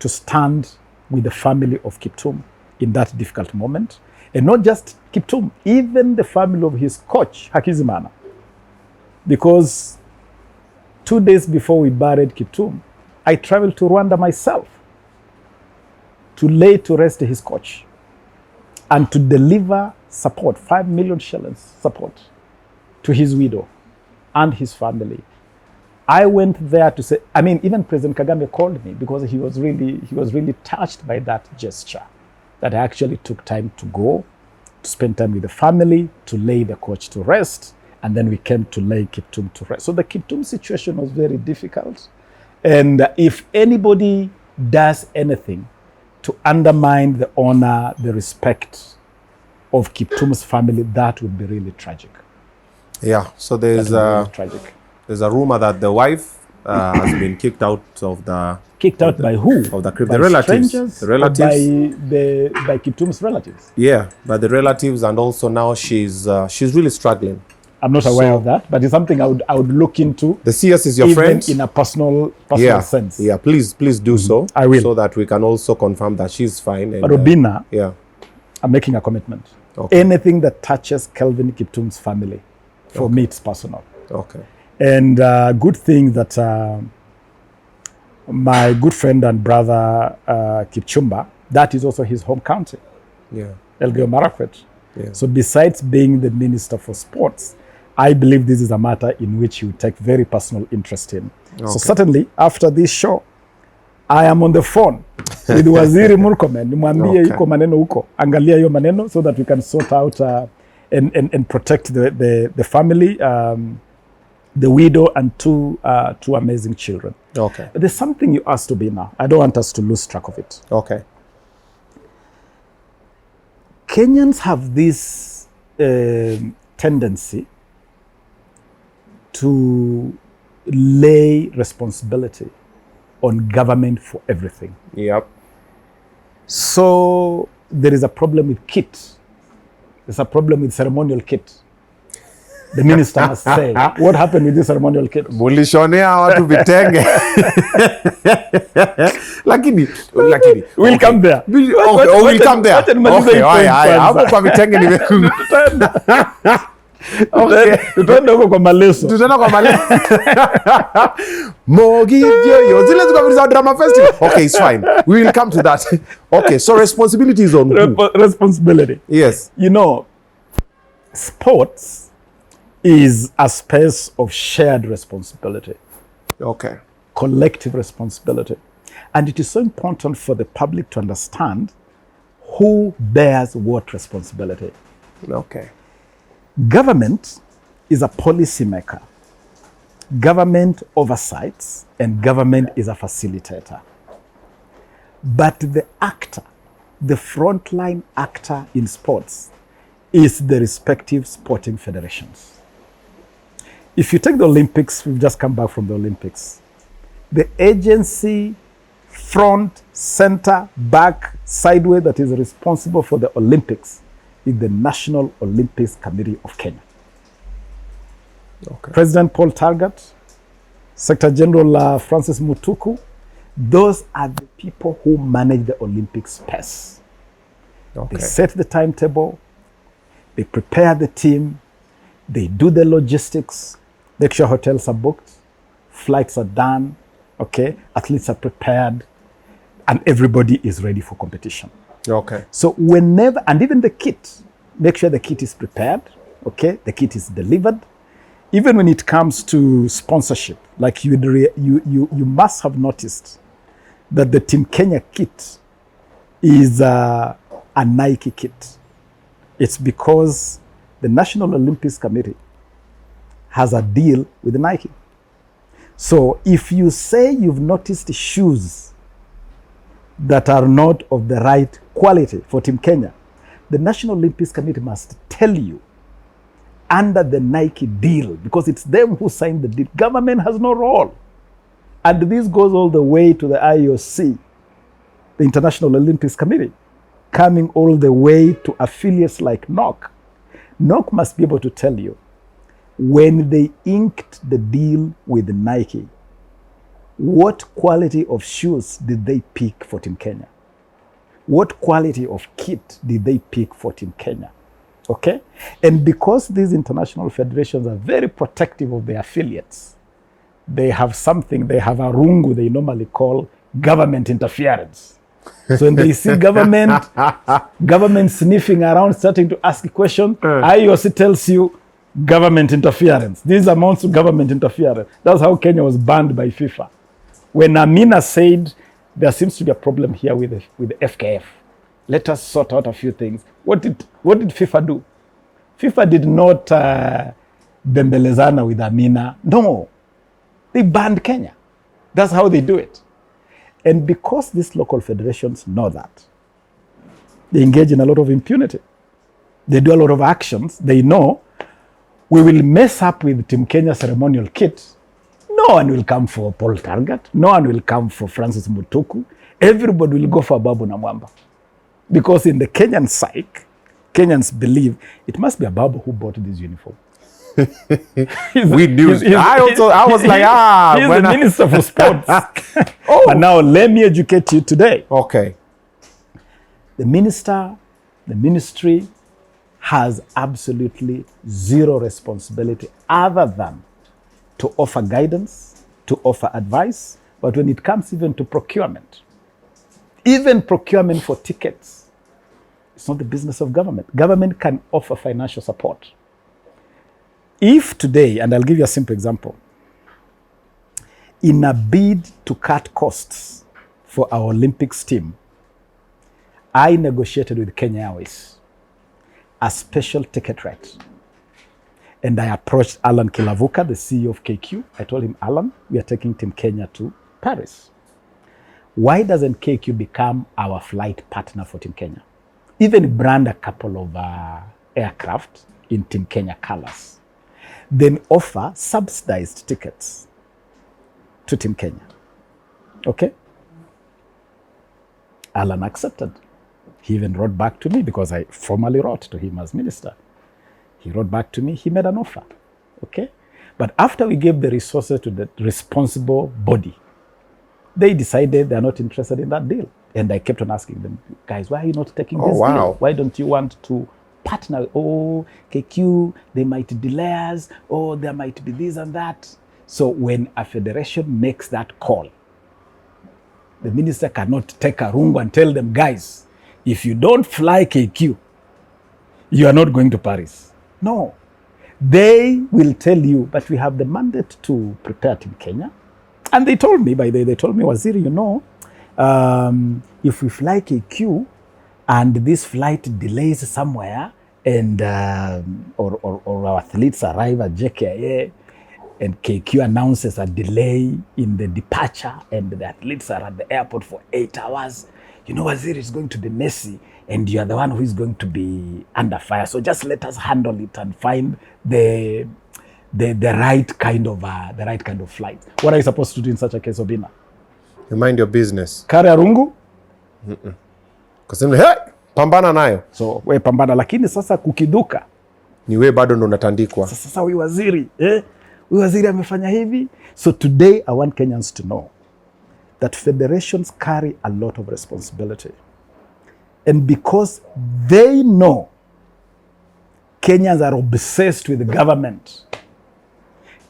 to stand with the family of Kiptum in that difficult moment. And not just Kiptum, even the family of his coach, Hakizimana. Because 2 days before we buried Kiptum, I traveled to Rwanda myself to lay to rest his coach and to deliver support, 5 million shillings support, to his widow and his family. I went there to say, even President Kagame called me because he was really touched by that gesture, that I actually took time to go, to spend time with the family, to lay the coach to rest, and then we came to lay Kiptum to rest. So the Kiptum situation was very difficult. And if anybody does anything to undermine the honor, the respect of Kiptum's family, that would be really tragic. Yeah, so there's a rumor that the wife has been kicked out of the... Kicked out by who? Of the crib. By the relatives. Strangers, the relatives. By Kiptum's relatives? Yeah, by the relatives, and also now she's really struggling. I'm not aware of that, but it's something I would look into. The CS is your friend? In a personal sense. Yeah, please do so. I will. So that we can also confirm that she's fine. And, but Obinna, yeah, I'm making a commitment. Okay. Anything that touches Kelvin Kiptum's family, for me, it's personal. Okay. And good thing that my good friend and brother Kipchumba, that is also his home county. Yeah. Elgeyo Marakwet. Yeah. So besides being the Minister for Sports, I believe this is a matter in which you take very personal interest in. Okay. So certainly after this show, I am on the phone with Waziri Murkomen. Nimwambie yuko maneno huko. Angalia hiyo maneno so that we can sort out and protect the family, the widow and two amazing children. Okay. But there's something you asked Obinna. I don't want us to lose track of it. Okay. Kenyans have this tendency to lay responsibility on government for everything. Yep. So there is a problem with kit. There's a problem with ceremonial kit. The minister must say, what happened with this ceremonial kit? Mulishonea watu vitenge. Lakini. We'll come there. We'll come there. Okay, hapo kwa vitenge nimeku. Okay. Tutaenda huko kwa maleso. Mogivyo. Zile ziko drama festival. Okay, it's fine. We will come to that. Okay, so responsibility is on who? Responsibility. Yes. You know, sports is a space of shared responsibility. Okay. Collective responsibility. And it is so important for the public to understand who bears what responsibility. Okay. Government is a policy maker. Government oversights and government is a facilitator. But the actor, the frontline actor in sports is the respective sporting federations. If you take the Olympics, we've just come back from the Olympics. The agency, front, center, back, sideways that is responsible for the Olympics is the National Olympics Committee of Kenya. Okay. President Paul Targat, Secretary General Francis Mutuku, those are the people who manage the Olympic space. Okay. They set the timetable, they prepare the team, they do the logistics, make sure hotels are booked, flights are done, okay, athletes are prepared, and everybody is ready for competition. Okay. So whenever, and even the kit, make sure the kit is prepared, okay, the kit is delivered. Even when it comes to sponsorship, like you must have noticed that the Team Kenya kit is a Nike kit. It's because the National Olympics Committee has a deal with Nike. So if you say you've noticed shoes that are not of the right quality for Team Kenya, the National Olympics Committee must tell you under the Nike deal, because it's them who signed the deal. Government has no role. And this goes all the way to the IOC, the International Olympics Committee, coming all the way to affiliates like NOC. NOC must be able to tell you, when they inked the deal with Nike, what quality of shoes did they pick for Team Kenya? What quality of kit did they pick for Team Kenya? Okay? And because these international federations are very protective of their affiliates, they have something, they have a rungu they normally call government interference. So when they see government sniffing around, starting to ask a question, IOC tells you government interference. This amounts to government interference. That's how Kenya was banned by FIFA. When Amina said there seems to be a problem here with the FKF, let us sort out a few things. What did FIFA do? FIFA did not bembelezana with Amina. No, they banned Kenya. That's how they do it. And because these local federations know that, they engage in a lot of impunity. They do a lot of actions. They know we will mess up with Team Kenya ceremonial kit. No one will come for Paul Targat. No one will come for Francis Mutuku. Everybody will go for Ababu Namwamba. Because in the Kenyan psyche, Kenyans believe it must be Ababu who bought this uniform. We knew. I was like, he's the Minister for Sports. But now let me educate you today. Okay. The ministry has absolutely zero responsibility other than to offer guidance, to offer advice. But when it comes even to procurement, even procurement for tickets, it's not the business of government. Government can offer financial support. If today, and I'll give you a simple example, in a bid to cut costs for our Olympics team, I negotiated with Kenya Airways a special ticket rate. And I approached Alan Kilavuka, the CEO of KQ. I told him, Alan, we are taking Team Kenya to Paris. Why doesn't KQ become our flight partner for Team Kenya? Even brand a couple of aircraft in Team Kenya colors. Then offer subsidized tickets to Team Kenya. Okay? Alan accepted. He even wrote back to me because I formally wrote to him as minister. He wrote back to me, he made an offer. Okay? But after we gave the resources to the responsible body, they decided they're not interested in that deal. And I kept on asking them, guys, why are you not taking this deal? Why don't you want to partner? Oh, KQ, they might delay us. Oh, there might be this and that. So when a federation makes that call, the minister cannot take a rungu and tell them, guys, if you don't fly KQ, you are not going to Paris. No. They will tell you, but we have the mandate to prepare it in Kenya. And they told me, they told me, Waziri, you know, if we fly KQ and this flight delays somewhere and or our athletes arrive at JKIA and KQ announces a delay in the departure and the athletes are at the airport for 8 hours, you know, Waziri, is going to be messy and you are the one who is going to be under fire. So just let us handle it and find the right kind of flight. What are you supposed to do in such a case, Obinna? You mind your business. Kari ya rungu? Kasema, hey, pambana nayo. So, we pambana, lakini sasa kukiduka. Ni we bado ndo unatandikwa. Sasa huyu waziri, huyu waziri amefanya hivi. So today I want Kenyans to know that federations carry a lot of responsibility. And because they know Kenyans are obsessed with the government,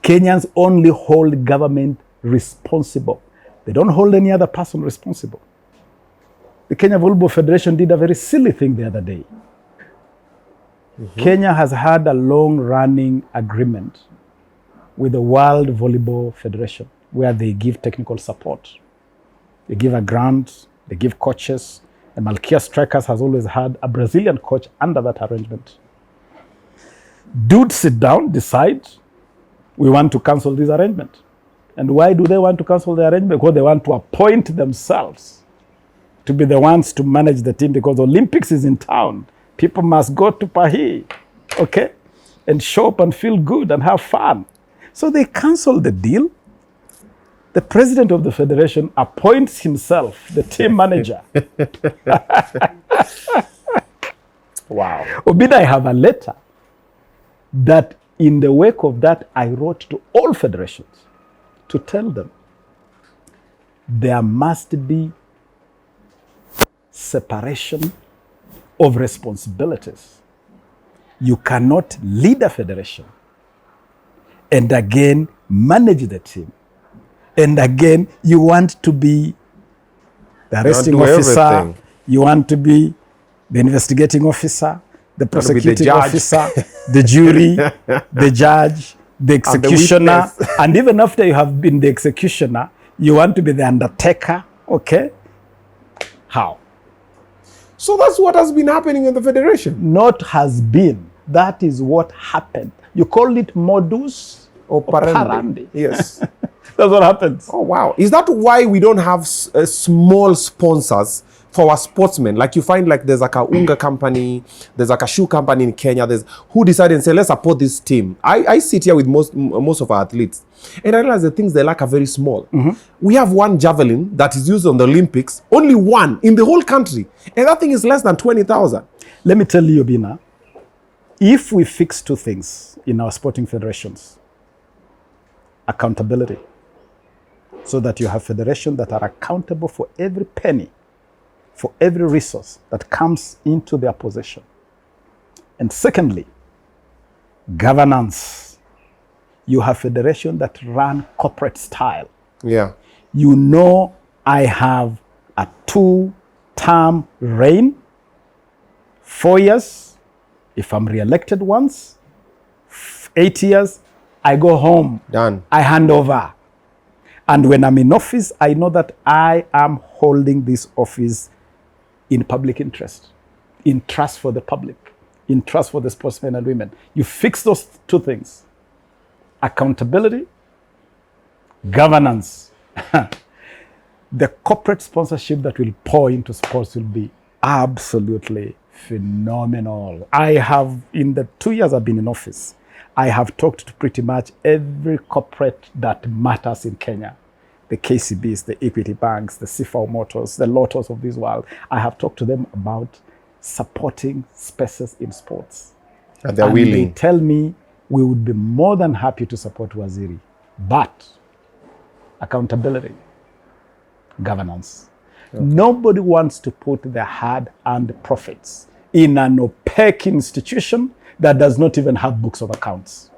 Kenyans only hold government responsible. They don't hold any other person responsible. The Kenya Volleyball Federation did a very silly thing the other day. Kenya has had a long-running agreement with the World Volleyball Federation where they give technical support. They give a grant, they give coaches, and Malkia Strikers has always had a Brazilian coach under that arrangement. Dudes sit down, decide, we want to cancel this arrangement. And why do they want to cancel the arrangement? Because they want to appoint themselves to be the ones to manage the team, because the Olympics is in town. People must go to Paris, okay? And show up and feel good and have fun. So they cancel the deal. The president of the federation appoints himself the team manager. Wow. Obinna, I have a letter that in the wake of that, I wrote to all federations to tell them there must be separation of responsibilities. You cannot lead a federation and again manage the team. And again, you want to be the arresting officer, everything. You want to be the investigating officer, the prosecuting officer, the jury, the judge, the executioner, and even after you have been the executioner, you want to be the undertaker, okay? How? So that's what has been happening in the federation? Not has been. That is what happened. You call it modus operandi. Yes. That's what happens. Oh, wow. Is that why we don't have small sponsors for our sportsmen? Like you find like there's like a unga company, there's like a shoe company in Kenya, there's who decided and say, let's support this team. I sit here with most of our athletes and I realize the things they lack are very small. We have one javelin that is used on the Olympics, only one in the whole country. And that thing is less than 20,000. Let me tell you, Obinna, if we fix two things in our sporting federations, accountability, so that you have federations that are accountable for every penny, for every resource that comes into their possession. And secondly, governance. You have federations that run corporate style. Yeah. You know, I have a 2-term reign, 4 years. If I'm re-elected once, 8 years, I go home. Done. I hand over. And when I'm in office, I know that I am holding this office in public interest, in trust for the public, in trust for the sportsmen and women. You fix those two things, accountability, governance. The corporate sponsorship that will pour into sports will be absolutely phenomenal. I have, in the 2 years I've been in office, I have talked to pretty much every corporate that matters in Kenya. the KCBs, the Equity Banks, the CFA Motors, the Lotos of this world. I have talked to them about supporting spaces in sports. And they're willing. They tell me we would be more than happy to support Waziri, but accountability, governance. Okay. Nobody wants to put their hard-earned profits in an opaque institution that does not even have books of accounts,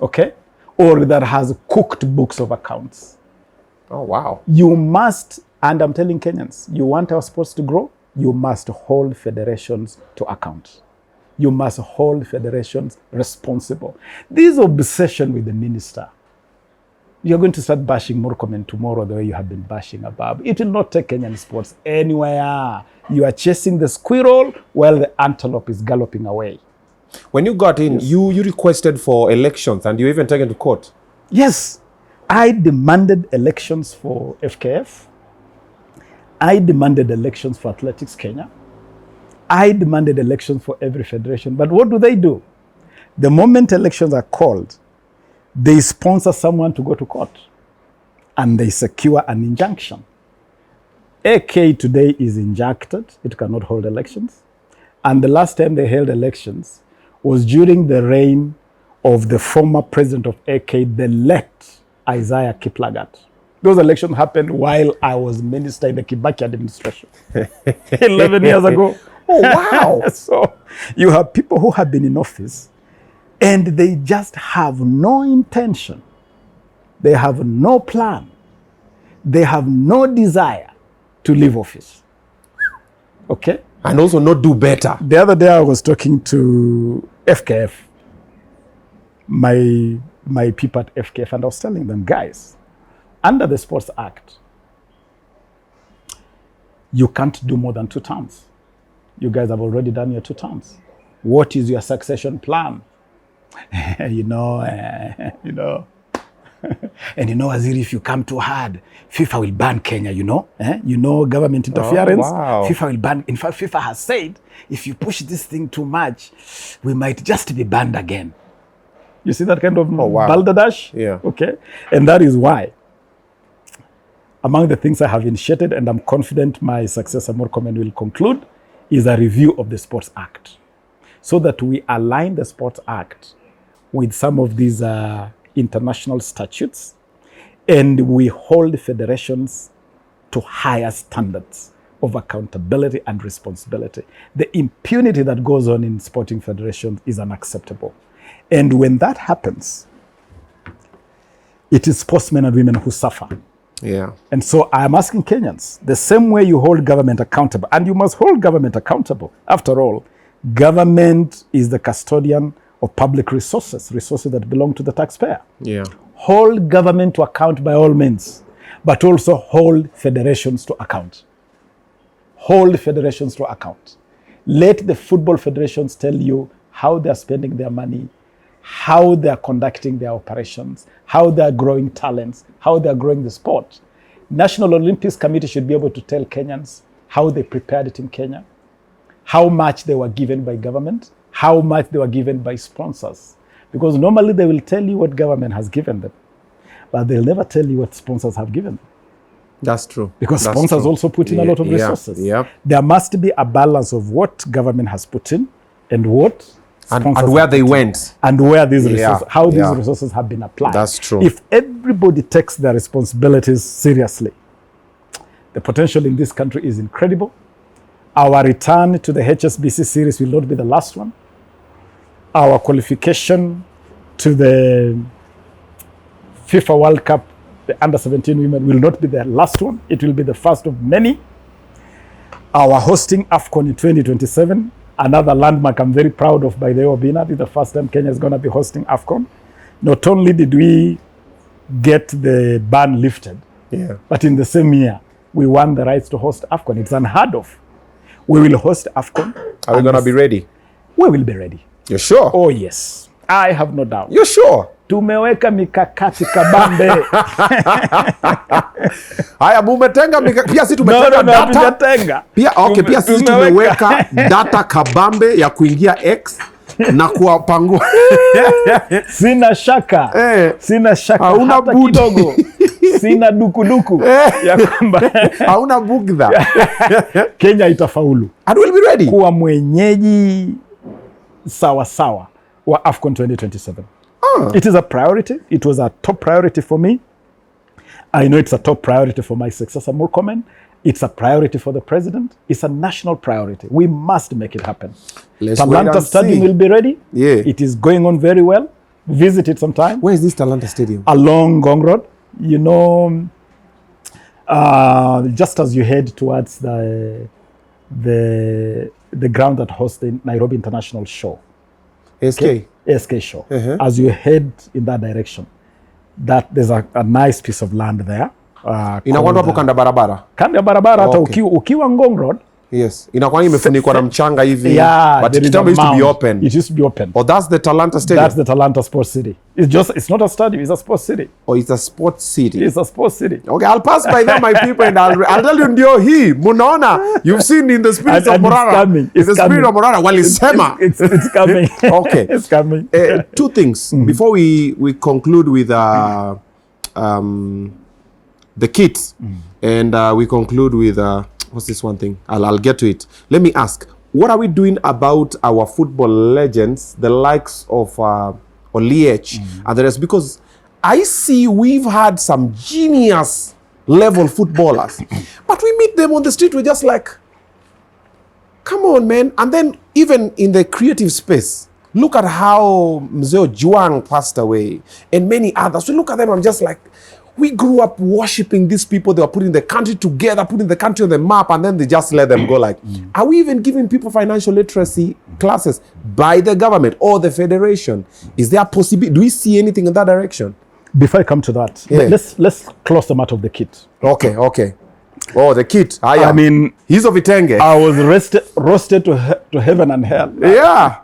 okay? Or that has cooked books of accounts. Oh, wow. You must, and I'm telling Kenyans, you want our sports to grow, you must hold federations to account. You must hold federations responsible. This obsession with the minister, you're going to start bashing Murkomen tomorrow the way you have been bashing Ababu. It will not take Kenyan sports anywhere. You are chasing the squirrel while the antelope is galloping away. When you got in, yes, you requested for elections and you even taken to court. Yes. I demanded elections for FKF. I demanded elections for Athletics Kenya. I demanded elections for every federation. But what do? The moment elections are called, they sponsor someone to go to court and they secure an injunction. AK today is injuncted. It cannot hold elections. And the last time they held elections was during the reign of the former president of AK, the late Isaiah Kiplagat. Those elections happened while I was minister in the Kibaki administration 11 years ago. Oh, wow. So you have people who have been in office and they just have no intention. They have no plan. They have no desire to leave office. Okay? And also not do better. The other day I was talking to FKF, my people at FKF, and I was telling them, guys, under the Sports Act, you can't do more than 2 terms. You guys have already done your 2 terms. What is your succession plan? you know. And Waziri, if you come too hard, FIFA will ban Kenya, government interference. Oh, wow. FIFA will ban. In fact, FIFA has said, if you push this thing too much, we might just be banned again. You see that kind of balderdash? Yeah. Okay. And that is why, among the things I have initiated, and I'm confident my successor Murkomen will conclude, is a review of the Sports Act, so that we align the Sports Act with some of these international statutes, and we hold federations to higher standards of accountability and responsibility. The impunity that goes on in sporting federations is unacceptable. And when that happens, it is sportsmen and women who suffer. Yeah. And so I'm asking Kenyans, the same way you hold government accountable, and you must hold government accountable. After all, government is the custodian of public resources that belong to the taxpayer. Yeah. Hold government to account by all means, but also hold federations to account. Hold federations to account. Let the football federations tell you how they're spending their money, how they're conducting their operations, how they're growing talents, how they're growing the sport. National Olympics Committee should be able to tell Kenyans how they prepared it in Kenya, how much they were given by government, how much they were given by sponsors. Because normally they will tell you what government has given them, but they'll never tell you what sponsors have given them. That's true. Because That's sponsors true. also put in a lot of resources. Yeah. There must be a balance of what government has put in and what and where they went. And where these resources, how these resources have been applied. That's true. If everybody takes their responsibilities seriously, the potential in this country is incredible. Our return to the HSBC series will not be the last one. Our qualification to the FIFA World Cup, the under-17 women, will not be the last one. It will be the first of many. Our hosting AFCON in 2027, another landmark I'm very proud of, by the way, Obinna. This is the first time Kenya is going to be hosting AFCON. Not only did we get the ban lifted, but in the same year, we won the rights to host AFCON. It's unheard of. We will host AFCON. Are we going to be ready? We will be ready. You're sure? Oh, yes. I have no doubt. You're sure? Tumeweka mikakati kabambe. Haya, mumetenga pia sisi tumetenga data. Pia sisi tumeweka data kabambe ya kuingia X na kuwapangua. Sina shaka. Sina shaka hata kidogo. sina dukuduku ya kwamba hauna bugdha. Kenya itafaulu. And we'll be ready. Kuwa mwenyeji sawa wa AFCON 2027. It is a priority. It was a top priority for me. I know it's a top priority for my successor, Murkomen. It's a priority for the president. It's a national priority. We must make it happen. Talanta Stadium will be ready. Yeah. It is going on very well. Visit it sometime. Where is this Talanta Stadium? Along Ngong Road. You know, just as you head towards the ground that hosts the Nairobi International Show. SK? Okay? SK Show. As you head in that direction, that there's a nice piece of land there. Inakuwa hapo kanda barabara. Kanda barabara hata ukiwa Ngong Road. Yes. Inakuwa imefunikwa na mchanga hivi. Yeah, but it used to be open. It used to be open. Oh, that's the Talanta Stadium. That's the Talanta Sports City. It's not a stadium, it's a sports city. Oh, it's a sports city. It's a sports city. Okay, I'll pass by there, my people, and I'll tell you ndio hii. Munaona, you've seen in the spirit of Morara. It's coming. In the spirit of Morara, walisema. It's coming. Okay. It's coming. Two things before we conclude with the kit, and we conclude with what's this one thing? I'll get to it. Let me ask, what are we doing about our football legends, the likes of Oliech and the rest? Because I see we've had some genius level footballers, but we meet them on the street, we're just like, come on, man. And then even in the creative space, look at how Mzee Juang passed away and many others. We look at them, I'm just like, we grew up worshipping these people. They were putting the country together, putting the country on the map, and then they just let them go. Like, are we even giving people financial literacy classes by the government or the federation? Is there a possibility? Do we see anything in that direction? Before I come to that, let's close the matter of the kit. Okay. Oh, the kit. I mean, he's of Itenge. I was roasted to heaven and hell. Yeah.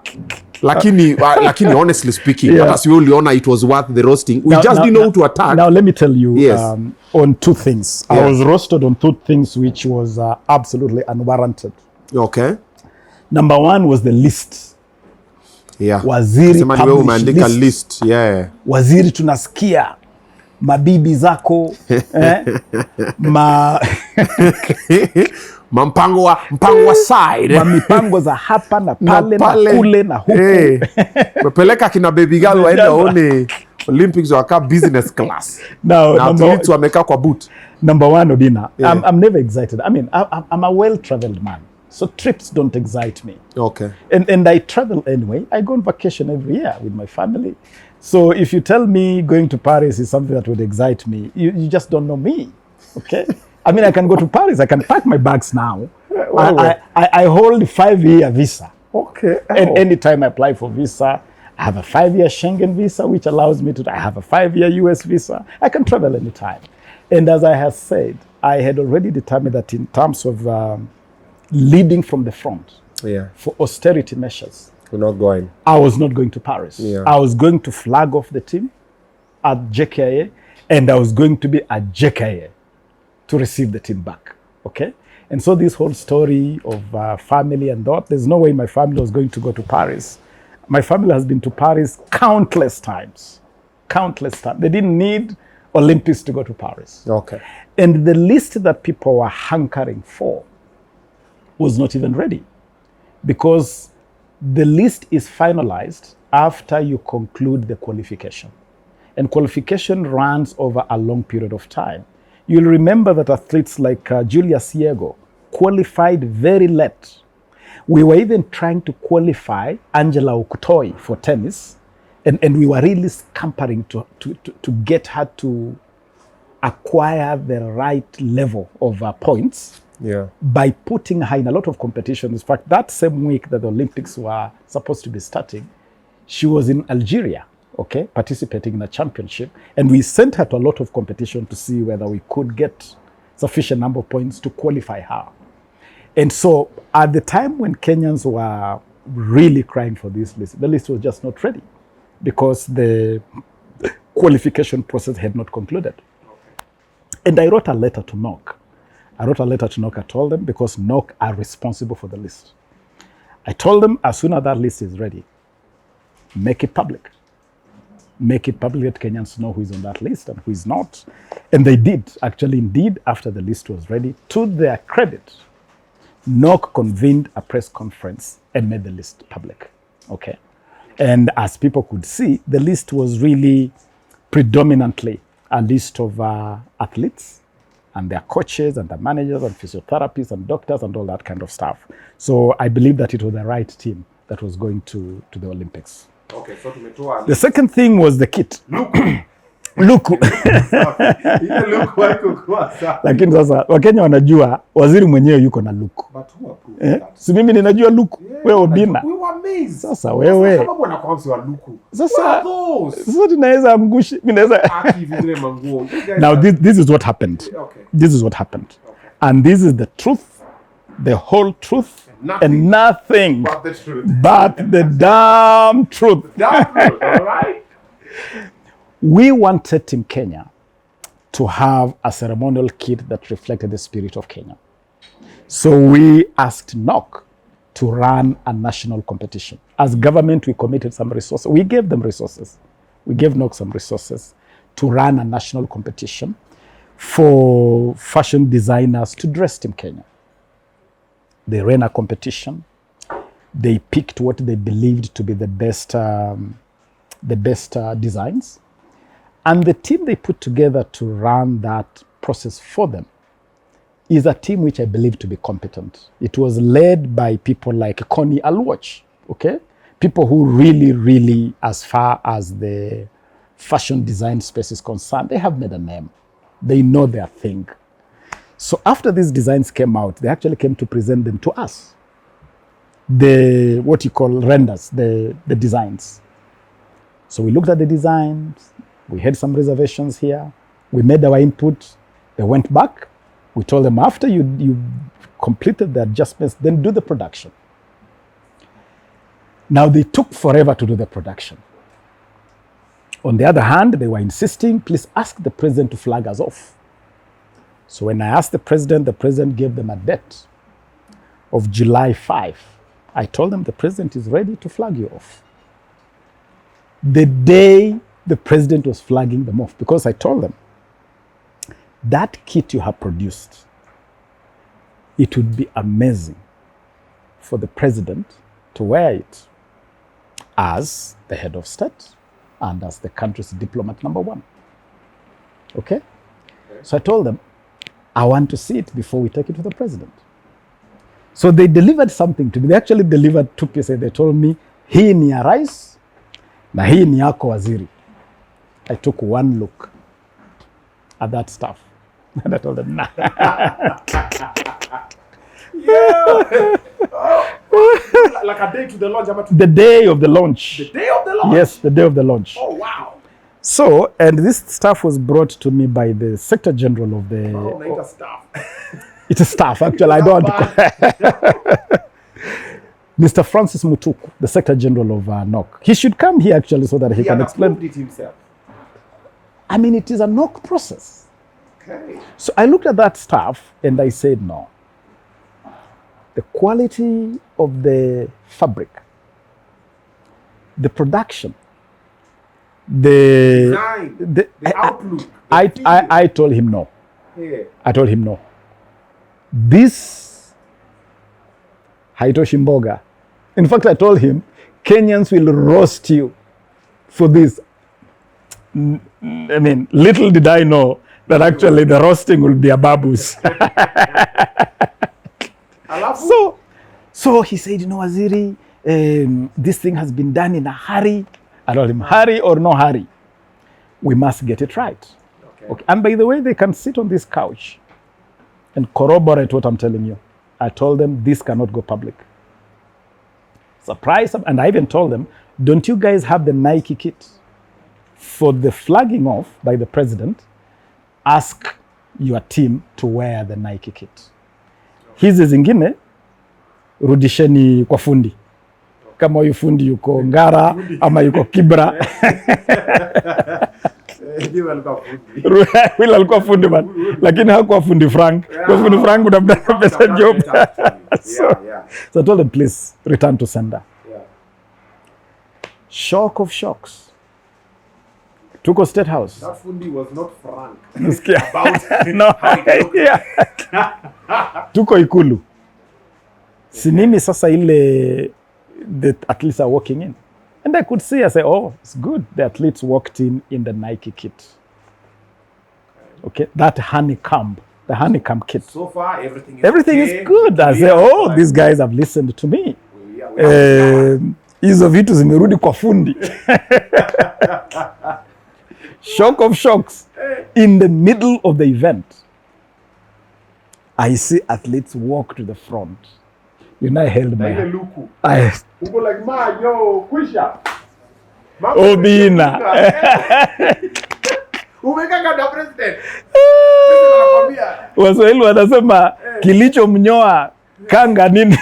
Lakini honestly speaking, as we only honor, it was worth the roasting. We didn't know who to attack. Now let me tell you Yes. On two things. I was roasted on two things which was absolutely unwarranted. Okay. Number one was the list. Yeah. Waziri published list. Yeah. Waziri tunasikia mabibi zako mpango wa side mipango za hapa na pale na kule na huku. Mepeleka kina baby girl waende waone Olympics waka business class. Now wamekaa kwa boot. Number one, Obinna, I'm never excited. I mean, I'm a well-traveled man, so trips don't excite me. Okay. And I travel anyway. I go on vacation every year with my family. So if you tell me going to Paris is something that would excite me, you just don't know me. Okay. I mean, I can go to Paris. I can pack my bags now. I hold a 5-year visa. Okay. And anytime I apply for visa, I have a 5-year Schengen visa, which allows me to, I have a 5-year US visa. I can travel anytime. And as I have said, I had already determined that in terms of leading from the front for austerity measures, we're not going. I was not going to Paris. Yeah. I was going to flag off the team at JKIA, and I was going to be at JKIA to receive the team back, okay? And so this whole story of family and that, there's no way my family was going to go to Paris. My family has been to Paris countless times. They didn't need Olympics to go to Paris. Okay. And the list that people were hankering for was not even ready, because the list is finalized after you conclude the qualification. And qualification runs over a long period of time. You'll remember that athletes like Julius Yego qualified very late. We were even trying to qualify Angela Okutoi for tennis, and we were really scampering to get her to acquire the right level of points by putting her in a lot of competitions. In fact, that same week that the Olympics were supposed to be starting, she was in Algeria, okay, participating in a championship, and we sent her to a lot of competition to see whether we could get sufficient number of points to qualify her. And so at the time when Kenyans were really crying for this list, the list was just not ready because the qualification process had not concluded. And I wrote a letter to NOC. I told them, because NOC are responsible for the list. I told them, as soon as that list is ready, make it public. make it public, let Kenyans know who is on that list and who is not. And they did, actually, indeed, after the list was ready. To their credit, NOC convened a press conference and made the list public. Okay. And as people could see, the list was really predominantly a list of athletes and their coaches and their managers and physiotherapists and doctors and all that kind of stuff. So I believe that it was the right team that was going to the Olympics. Okay, so tumetoa The second thing was the kit. Luku. Lakini sasa Wakenya wanajua waziri mwenyewe yuko na luku. Si mimi ninajua luku. Wewe Obinna. Sasa wewe. Sababu wanakuwa wa luku. Sasa tunaweza angushi. Now this is what happened. Okay. This is what happened. Okay. And this is the truth, the whole truth, and nothing but the truth. But the damn truth. Damn truth, all right? We wanted Team Kenya to have a ceremonial kit that reflected the spirit of Kenya. So we asked NOC to run a national competition. As government, we committed some resources. We gave them resources. We gave NOC some resources to run a national competition for fashion designers to dress Team Kenya. They ran a competition. They picked what they believed to be the best designs. And the team they put together to run that process for them is a team which I believe to be competent. It was led by people like Connie Alwatch, okay? People who really, as far as the fashion design space is concerned, they have made a name. They know their thing. So after these designs came out, they actually came to present them to us. The, what you call renders, the designs. So we looked at the designs. We had some reservations here. We made our input. They went back. We told them after you completed the adjustments, then do the production. Now they took forever to do the production. On the other hand, they were insisting, please ask the president to flag us off. So when I asked the president gave them a date of July 5. I told them the president is ready to flag you off. The day the president was flagging them off, because I told them, that kit you have produced, it would be amazing for the president to wear it as the head of state and as the country's diplomat number one. Okay? So I told them, I want to see it before we take it to the president. So they delivered something to me. They actually delivered 2 pieces. They told me, hii ni ya rais na hii ni yako waziri. I took one look at that stuff. And I told them, nah. Yeah. Like a day to the launch? The day of the launch. The day of the launch? Yes, the day of the launch. Oh, wow. So, and this stuff was brought to me by the Secretary General of the... Oh, like a staff. It's a staff, actually. I don't want to... Mr. Francis Mutuku, the Secretary General of NOC. He should come here, actually, so that he can explain. He it himself. I mean, it is a NOC process. Okay. So I looked at that stuff and I said, no. The quality of the fabric, the production, the design, the outlook. I told him no. Yeah. I told him no. This haitoshi mboga. In fact, I told him, Kenyans will roast you for this. I mean, little did I know that actually the roasting will be Ababu's. So he said, you know, Waziri, this thing has been done in a hurry. I told him, hurry or no hurry, we must get it right. Okay. And by the way, they can sit on this couch and corroborate what I'm telling you. I told them this cannot go public. Surprise. And I even told them, don't you guys have the Nike kit? For the flagging off by the president, ask your team to wear the Nike kit. Hizi zingine, rudisheni kwa fundi. Kama huyu fundi yuko Ngara, ama yuko Kibra. Wila alikuwa fundi man. Lakini hakuwa fundi Frank. Kwa fundi Frank unabda pesa job. So I told them, please, return to sender. Yeah. Shock of shocks. Tuko State House. That fundi was not frank Nasikia. about No. how it looked. Yeah. Tuko Ikulu. Si mimi sasa ile the athletes are walking in. And I could see, I say, oh, it's good. The athletes walked in the Nike kit. Okay, that honeycomb, the honeycomb kit. So far, everything is good. I say, oh, these guys have listened to me. Hizo vitu zimerudi kwa fundi. Shock of shocks. In the middle of the event, I see athletes walk to the front. You know, I held my hand. Uko like, ma, yo, kwisha. Obinna. Umekaka na president. Waswahili wanasema kilichomnyoa kanga nini.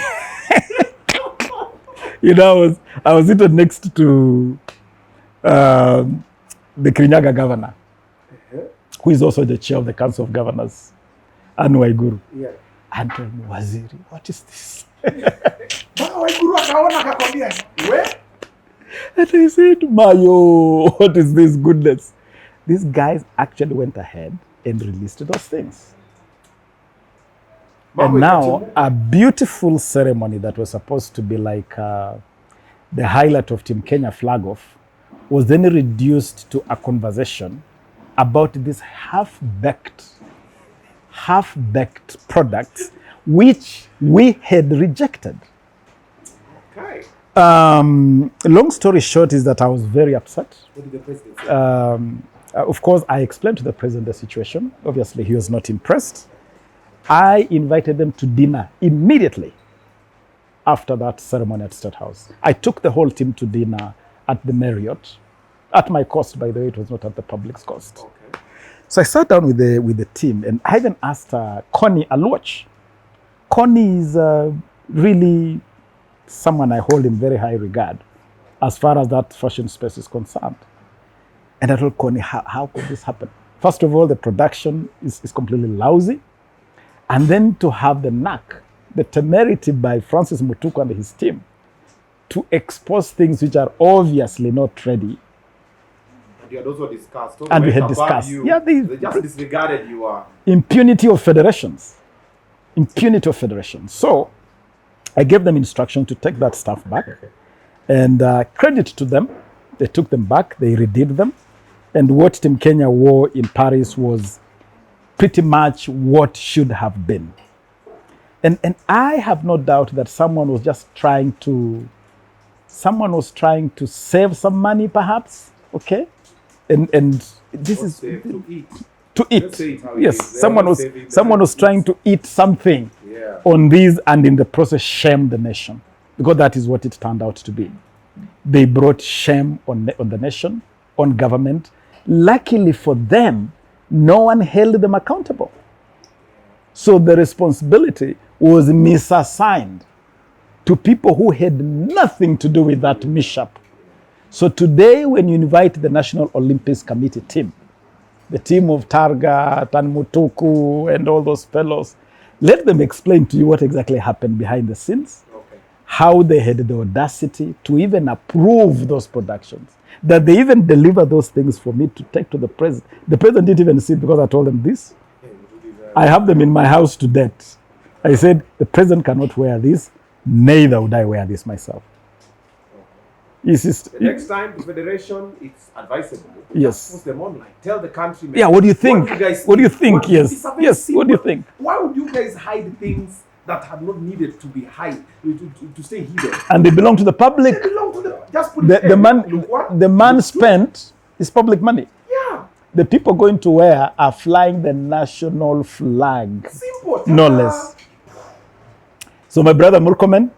You know, I was sitting next to the Kirinyaga governor, who is also the chair of the Council of Governors, Anu Waiguru. Yeah. And told me, Waziri, what is this? Waiguru akaona akakwambia, we? And I said, Mayo, what is this goodness? These guys actually went ahead and released those things. And now, a beautiful ceremony that was supposed to be like the highlight of Team Kenya flag off was then reduced to a conversation about these half-baked products which we had rejected. Okay. Long story short is that I was very upset. What did the president say? Of course, I explained to the president the situation. Obviously, he was not impressed. I invited them to dinner immediately after that ceremony at State House. I took the whole team to dinner at the Marriott, at my cost, by the way. It was not at the public's cost. Okay. So I sat down with the team, and I even asked Connie Aluoch. Connie is really someone I hold in very high regard as far as that fashion space is concerned. And I told Connie, how could this happen? First of all, the production is completely lousy. And then to have the knack, the temerity by Francis Mutuku and his team to expose things which are obviously not ready. And you had also discussed. And we had discussed. Yeah, they just disregarded you. Impunity of federations. Impunity of federations. So I gave them instruction to take that stuff back. And credit to them. They took them back. They redid them. And what Team Kenya wore in Paris was pretty much what should have been. And I have no doubt that someone was trying to save some money, perhaps. Okay, and this is to eat. To eat. Yes, someone was trying to eat something on these, and in the process shame the nation, because that is what it turned out to be. They brought shame on the nation, on government. Luckily for them, no one held them accountable. So the responsibility was misassigned to people who had nothing to do with that mishap. So today, when you invite the National Olympics Committee team, the team of Targa, Tanmutuku, and all those fellows, let them explain to you what exactly happened behind the scenes, how they had the audacity to even approve those productions, that they even deliver those things for me to take to the president. The president didn't even see it because I told them this. I have them in my house to date. I said, the president cannot wear this, neither would I wear this myself. The next time the federation, it's advisable. Yes. Post them online. Tell the country. Yeah, what do you think? What do you think? Yes. Yes, What do you think? Why would you guys hide things that had not needed to be hidden, to stay hidden? And they belong to the public. They belong to the, just put it the man spent his public money. Yeah. The people going to wear are flying the national flag. Simple. No less. So my brother Murkomen,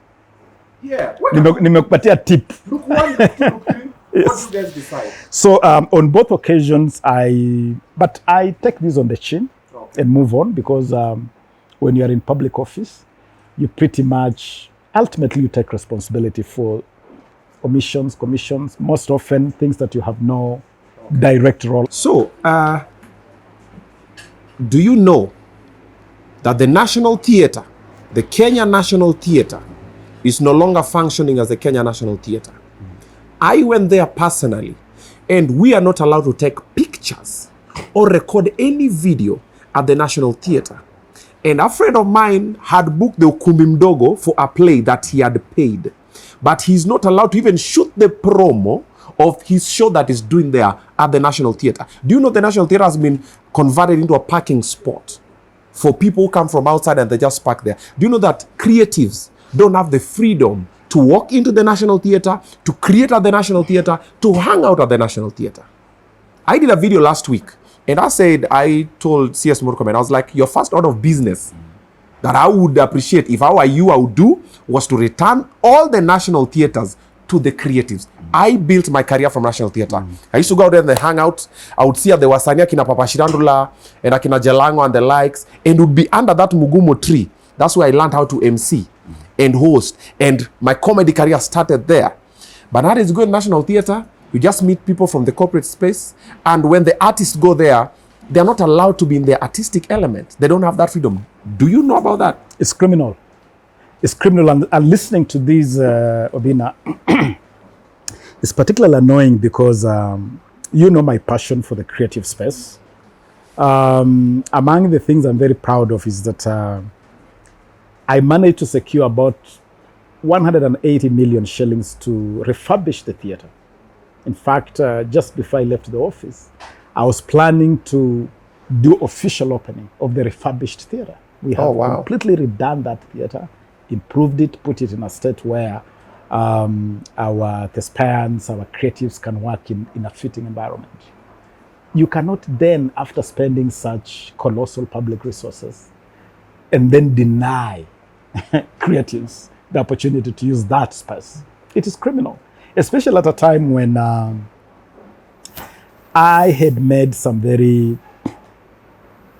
yeah. nimekupatia tip. Look one, look three. Yes. What do you guys decide? So on both occasions, I take this on the chin and move on, because when you are in public office, you pretty much, ultimately you take responsibility for omissions, commissions, most often things that you have no direct role. So, do you know that the National Theatre, the Kenya National Theatre, is no longer functioning as the Kenya National Theatre? I went there personally, And we are not allowed to take pictures or record any video at the National Theatre. And a friend of mine had booked the Ukumbi Mdogo for a play that he had paid. But he's not allowed to even shoot the promo of his show that he's doing there at the National Theatre. Do you know the National Theatre has been converted into a parking spot for people who come from outside and they just park there? Do you know that creatives don't have the freedom to walk into the National Theatre, to create at the National Theatre, to hang out at the National Theatre? I did a video last week, and I told CS Murkomen, I was like, your first order of business that I would appreciate, if I were you, I would do, was to return all the national theatres to the creatives. I built my career from National Theatre. I used to go out there and hang out. I would see at the Wasania kina Papa Shirandula and Akina Jalango and the likes, and would be under that Mugumo tree. That's where I learned how to MC and host. And my comedy career started there. But now it's going to National Theatre. You just meet people from the corporate space. And when the artists go there, they're not allowed to be in their artistic element. They don't have that freedom. Do you know about that? It's criminal. It's criminal. And listening to these, Obinna, it's particularly annoying because you know my passion for the creative space. Among the things I'm very proud of is that I managed to secure about 180 million shillings to refurbish the theatre. In fact, just before I left the office, I was planning to do official opening of the refurbished theatre. We have completely redone that theatre, improved it, put it in a state where our thespians, our creatives can work in a fitting environment. You cannot then, after spending such colossal public resources, and then deny creatives the opportunity to use that space. It is criminal, especially at a time when I had made some very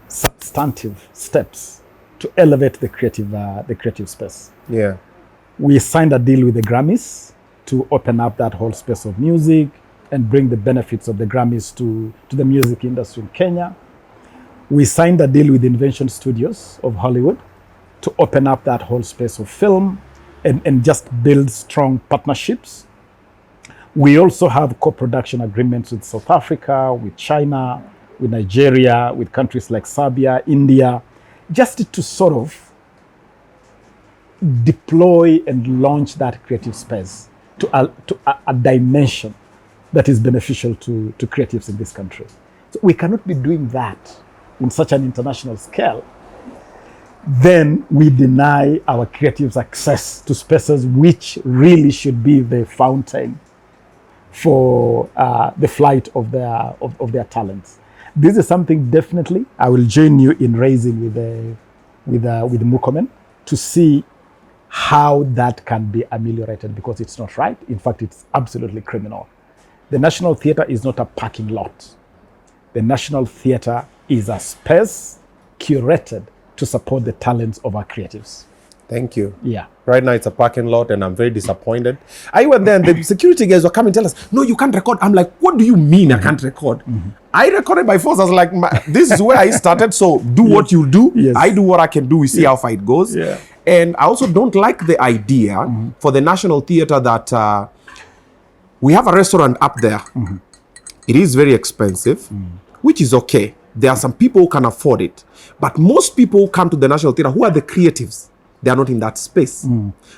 substantive steps to elevate the creative space. Yeah. We signed a deal with the Grammys to open up that whole space of music and bring the benefits of the Grammys to the music industry in Kenya. We signed a deal with Invention Studios of Hollywood to open up that whole space of film and just build strong partnerships. We also have co-production agreements with South Africa, with China, with Nigeria, with countries like Serbia, India, just to sort of deploy and launch that creative space to a dimension that is beneficial to creatives in this country. So we cannot be doing that in such an international scale. Then we deny our creatives access to spaces which really should be the fountain for the flight of their talents. This is something definitely I will join you in raising with Murkomen to see how that can be ameliorated, because it's not right. In fact, it's absolutely criminal. The National Theatre is not a parking lot. The National Theatre is a space curated to support the talents of our creatives. Thank you. Yeah. Right now it's a parking lot and I'm very disappointed. I went there and the security guys were coming and tell us, no, you can't record. I'm like, what do you mean I can't record? I recorded by force. I was like, this is where I started, so do what you do. Yes. I do what I can do. We see how far it goes. Yeah. And I also don't like the idea for the National Theatre that we have a restaurant up there. It is very expensive, which is okay. There are some people who can afford it. But most people who come to the National Theatre, who are the creatives, they are not in that space.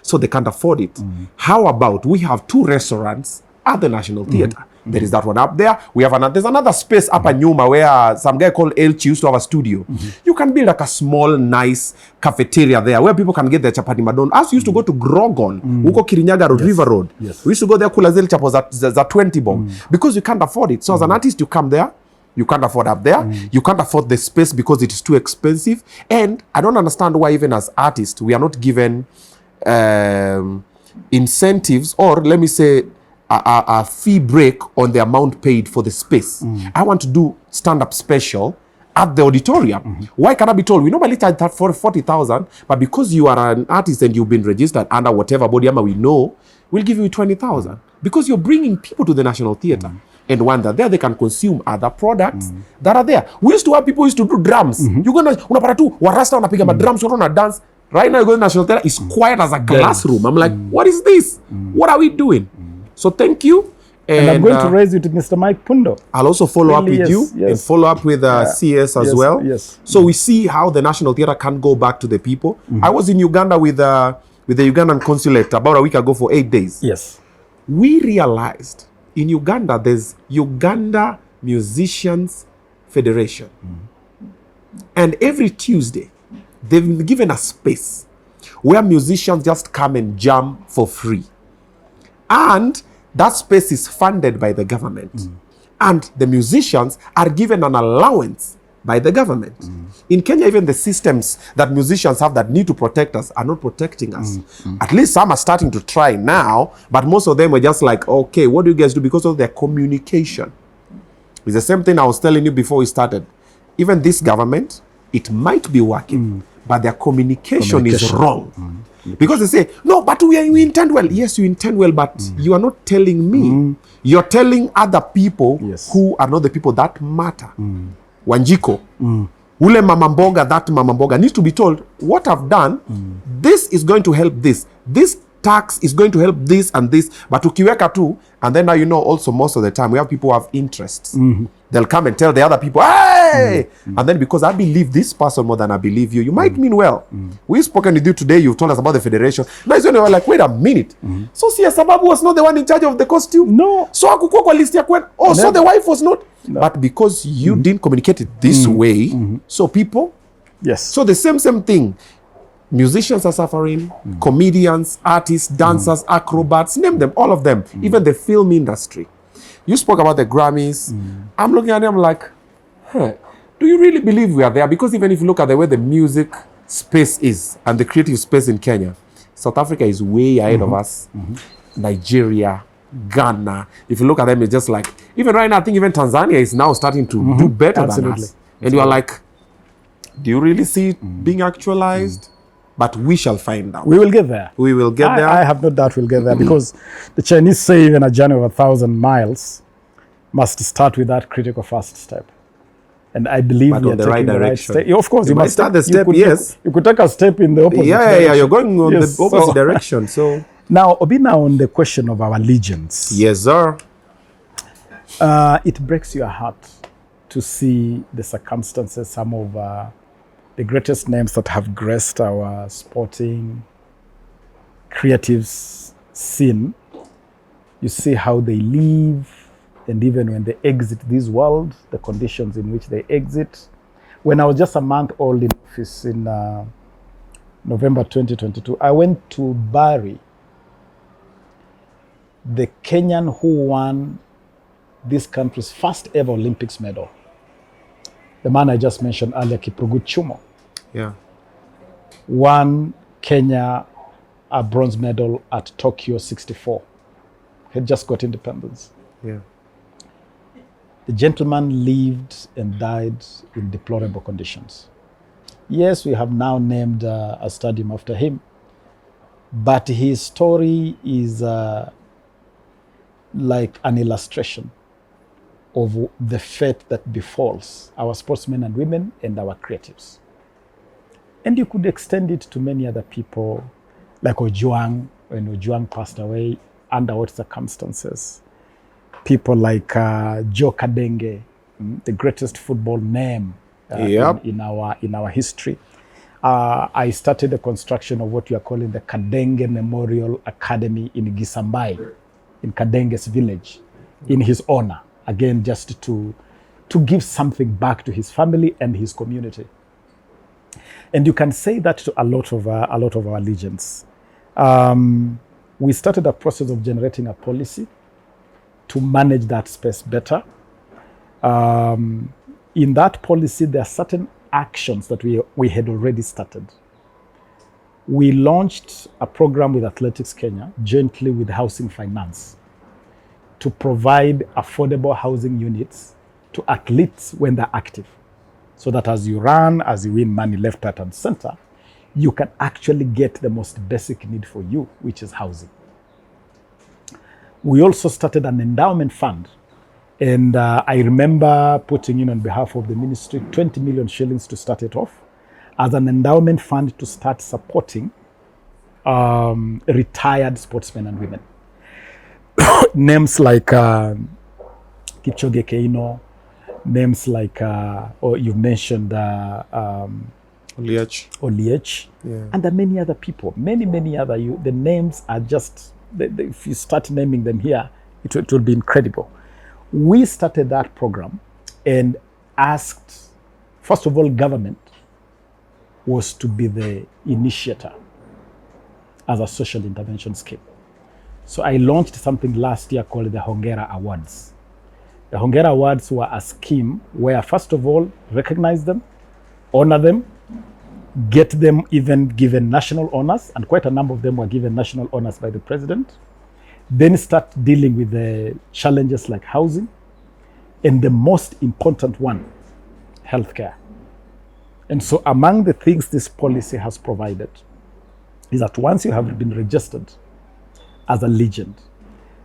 So they can't afford it. How about we have 2 restaurants at the National Theatre? There is that one up there. We have there's another space up at Nyuma where some guy called Elchi used to have a studio. You can build like a small, nice cafeteria there where people can get their chapati madon. Us used to go to Grogon, Uko Kirinyaga Road, River Road. Yes. We used to go there, kula zile chapo za 20 bomb. Because you can't afford it. So as an artist, you come there, you can't afford up there. You can't afford the space because it is too expensive. And I don't understand why even as artists, we are not given incentives, or let me say, a fee break on the amount paid for the space. I want to do stand-up special at the auditorium. Why can't I be told, we normally charge that for 40,000, but because you are an artist and you've been registered under whatever body we know, we'll give you 20,000. Because you're bringing people to the National Theatre. And when they're there, they can consume other products that are there. We used to have people who used to do drums. You're gonna, unapata tu, warasta wanapiga drums, watu wana dance. Right now, you go to the National Theatre, it's quiet as a classroom. I'm like, what is this? What are we doing? So thank you. And I'm going to raise it with Mr. Mike Pundo. I'll also follow up with you and follow up with CS as well. Yes. So we see how the National Theatre can go back to the people. I was in Uganda with the Ugandan consulate about a week ago for 8 days. Yes. We realized in Uganda, there's Uganda Musicians Federation. And every Tuesday, they've been given a space where musicians just come and jam for free. And that space is funded by the government. And the musicians are given an allowance by the government. In Kenya, even the systems that musicians have that need to protect us are not protecting us. At least some are starting to try now, but most of them were just like, okay, what do you guys do? Because of their communication. It's the same thing I was telling you before we started. Even this government, it might be working, but their communication is wrong. Because they say, no, but we intend well. Yes, you intend well, but you are not telling me. You're telling other people who are not the people that matter. Wanjiko, ule mama mboga, that mama mboga needs to be told, what I've done, this is going to help this. This tax is going to help this and this. But ukiweka tu, and then now you know also most of the time we have people who have interests. They'll come and tell the other people, hey! And then because I believe this person more than I believe you, you might mean well. We've spoken with you today, you've told us about the federation. Now it's when we're like, wait a minute. So CS Ababu was not the one in charge of the costume? No. So akukua kwa list ya kwen. Oh, so the wife was not? No. But because you didn't communicate it this way, so people? Yes. So the same thing. Musicians are suffering, comedians, artists, dancers, acrobats, name them, all of them, even the film industry. You spoke about the Grammys. I'm looking at them like, do you really believe we are there? Because even if you look at the way the music space is and the creative space in Kenya, South Africa is way ahead of us. Nigeria, Ghana. If you look at them, it's just like, even right now, I think even Tanzania is now starting to do better than us. And you are like, do you really see it being actualized? But we shall find out. We will get there. We will get there. I have no doubt we'll get there because the Chinese say even a journey of 1,000 miles must start with that critical first step. And I believe we are taking the right step. Of course, you must start the step, You could take a step in the opposite direction. Yeah, you're going on the opposite direction. So now, Obinna, on the question of our allegiance. Yes, sir. It breaks your heart to see the circumstances, some of the greatest names that have graced our sporting, creative scene. You see how they live, and even when they exit this world, the conditions in which they exit. When I was just a month old in office in November 2022, I went to bury the Kenyan who won this country's first ever Olympics medal. The man I just mentioned earlier, Kiprugut Chumo, won Kenya a bronze medal at Tokyo 64. Had just got independence. Yeah. The gentleman lived and died in deplorable conditions. Yes, we have now named a stadium after him, but his story is like an illustration of the fate that befalls our sportsmen and women and our creatives. And you could extend it to many other people, like Ojwang, when Ojwang passed away, under what circumstances. People like Joe Kadenge, the greatest football name in our history. I started the construction of what we are calling the Kadenge Memorial Academy in Gisambai, in Kadenge's village, in his honor. Again, just to give something back to his family and his community. And you can say that to a lot of our legends. We started a process of generating a policy to manage that space better. In that policy, there are certain actions that we had already started. We launched a program with Athletics Kenya, jointly with Housing Finance, to provide affordable housing units to athletes when they're active. So that as you run, as you win money left, right, and center, you can actually get the most basic need for you, which is housing. We also started an endowment fund. And I remember putting in on behalf of the ministry 20 million shillings to start it off as an endowment fund to start supporting retired sportsmen and women. names like Kipchoge Keino, names like, or you've mentioned Oliech, and there are many other people, many other. The names are just, if you start naming them here, it will be incredible. We started that program and asked, first of all, government was to be the initiator as a social intervention scheme. So I launched something last year called the Hongera Awards. The Hongera Awards were a scheme where, first of all, recognize them, honor them, get them even given national honors, and quite a number of them were given national honors by the president. Then start dealing with the challenges like housing, and the most important one, healthcare. And so among the things this policy has provided is that once you have been registered as a legend,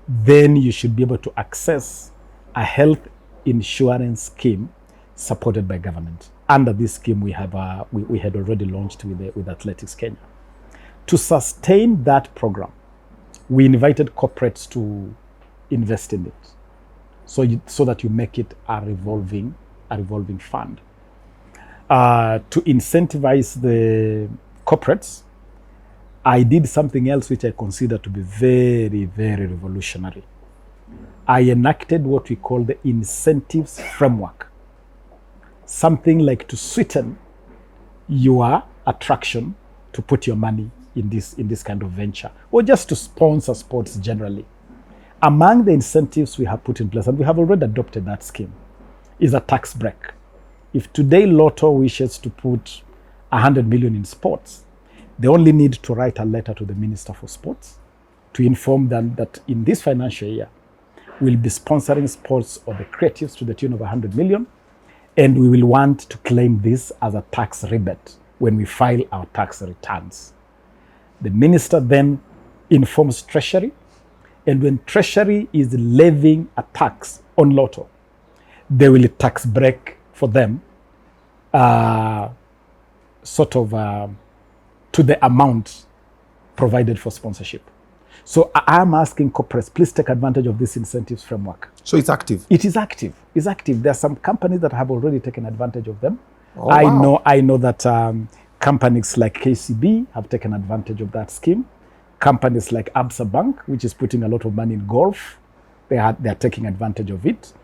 then you should be able to access a health insurance scheme supported by government. Under this scheme, we had already launched with Athletics Kenya. To sustain that program, we invited corporates to invest in it, so that you make it a revolving fund. To incentivize the corporates, I did something else which I consider to be very, very revolutionary. I enacted what we call the incentives framework. Something like to sweeten your attraction to put your money in this kind of venture, or just to sponsor sports generally. Among the incentives we have put in place, and we have already adopted that scheme, is a tax break. If today Lotto wishes to put 100 million in sports, they only need to write a letter to the Minister for Sports to inform them that in this financial year, we'll be sponsoring sports or the creatives to the tune of 100 million, and we will want to claim this as a tax rebate when we file our tax returns. The minister then informs Treasury, and when Treasury is levying a tax on Lotto, they will tax break for them to the amount provided for sponsorship. So I'm asking corporates, please take advantage of this incentives framework. So it's active? It is active. It's active. There are some companies that have already taken advantage of them. Oh, I know that companies like KCB have taken advantage of that scheme. Companies like Absa Bank, which is putting a lot of money in golf, they are taking advantage of it.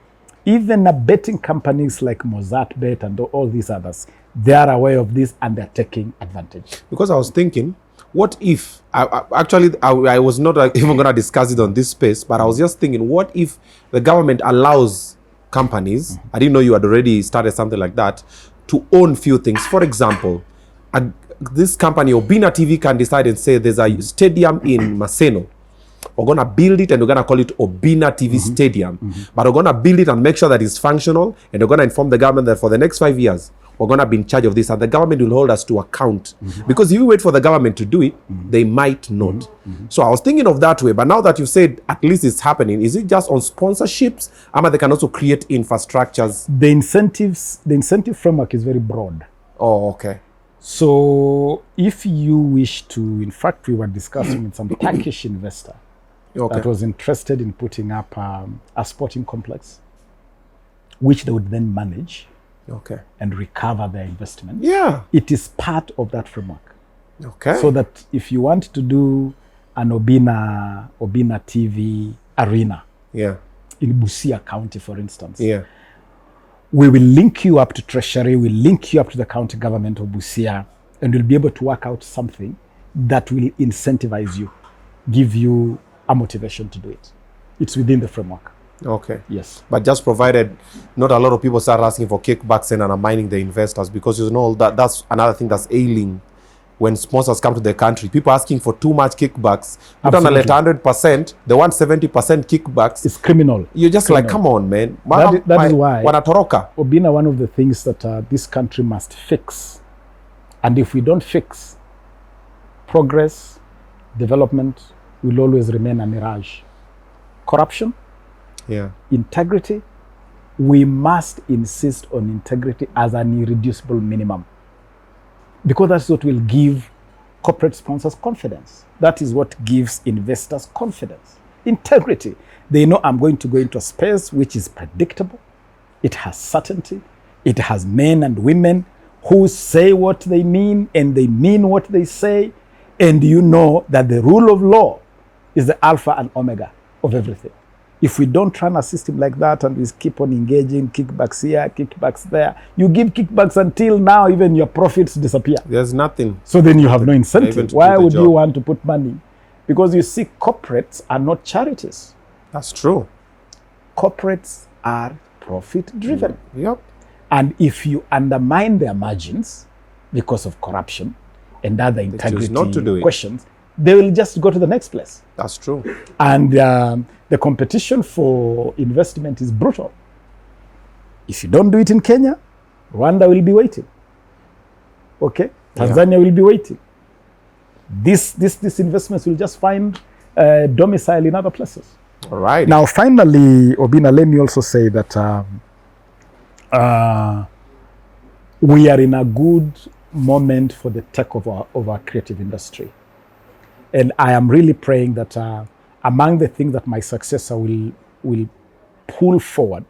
Even betting companies like Mozart Bet and all these others, they are aware of this and they're taking advantage. Because I was thinking, what if, I was not even going to discuss it on this space, but I was just thinking, what if the government allows companies, I didn't know you had already started something like that, to own few things. For example, this company, Obinna TV, can decide and say there's a stadium in Maseno. We're going to build it and we're going to call it Obinna TV Stadium. But we're going to build it and make sure that it's functional, and we're going to inform the government that for the next 5 years, we're going to be in charge of this, and the government will hold us to account. Because if you wait for the government to do it, they might not. So I was thinking of that way, but now that you said at least it's happening, is it just on sponsorships? Ama they can also create infrastructures? The incentive framework is very broad. Oh, okay. So if you wish to, in fact, we were discussing with some Turkish investor that was interested in putting up a sporting complex, which they would then manage and recover their investment. Yeah. It is part of that framework. Okay. So that if you want to do an Obinna TV arena in Busia County, for instance, we will link you up to Treasury, we'll link you up to the county government of Busia, and we'll be able to work out something that will incentivize you, give you a motivation to do it. It's within the framework. Okay. Yes. But just provided not a lot of people start asking for kickbacks and undermining the investors, because you know that's another thing that's ailing when sponsors come to the country. People asking for too much kickbacks. You don't let 100%, they want 70% kickbacks. It's criminal. You're just like, come on, man. That is why Wanatoroka. Obinna, one of the things that this country must fix, and if we don't fix, progress, development will always remain a mirage. Corruption, integrity. We must insist on integrity as an irreducible minimum, because that's what will give corporate sponsors confidence. That is what gives investors confidence. integrity. They know I'm going to go into a space which is predictable. It has certainty. It has men and women who say what they mean and they mean what they say. And you know that the rule of law is the alpha and omega of everything. If we don't run a system like that and we keep on engaging kickbacks here, kickbacks there, you give kickbacks until now even your profits disappear. There's nothing. So then you have no incentive. Why would you want to put money? Because you see, corporates are not charities. That's true. Corporates are profit driven. Yep. And if you undermine their margins because of corruption and other integrity questions, they will just go to the next place. That's true. And the competition for investment is brutal. If you don't do it in Kenya, Rwanda will be waiting. Okay? Tanzania will be waiting. These investments will just find domicile in other places. All right. Now, finally, Obinna, let me also say that we are in a good moment for the takeover of our creative industry. And I am really praying that among the things that my successor will pull forward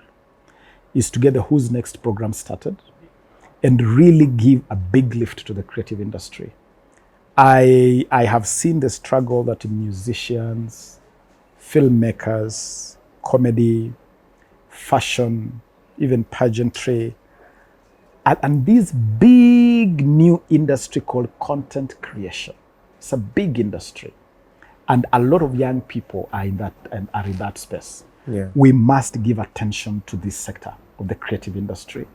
is to get the Who's Next program started and really give a big lift to the creative industry. I have seen the struggle that musicians, filmmakers, comedy, fashion, even pageantry, and this big new industry called content creation. It's a big industry, and a lot of young people are in that space. Yeah. We must give attention to this sector of the creative industry.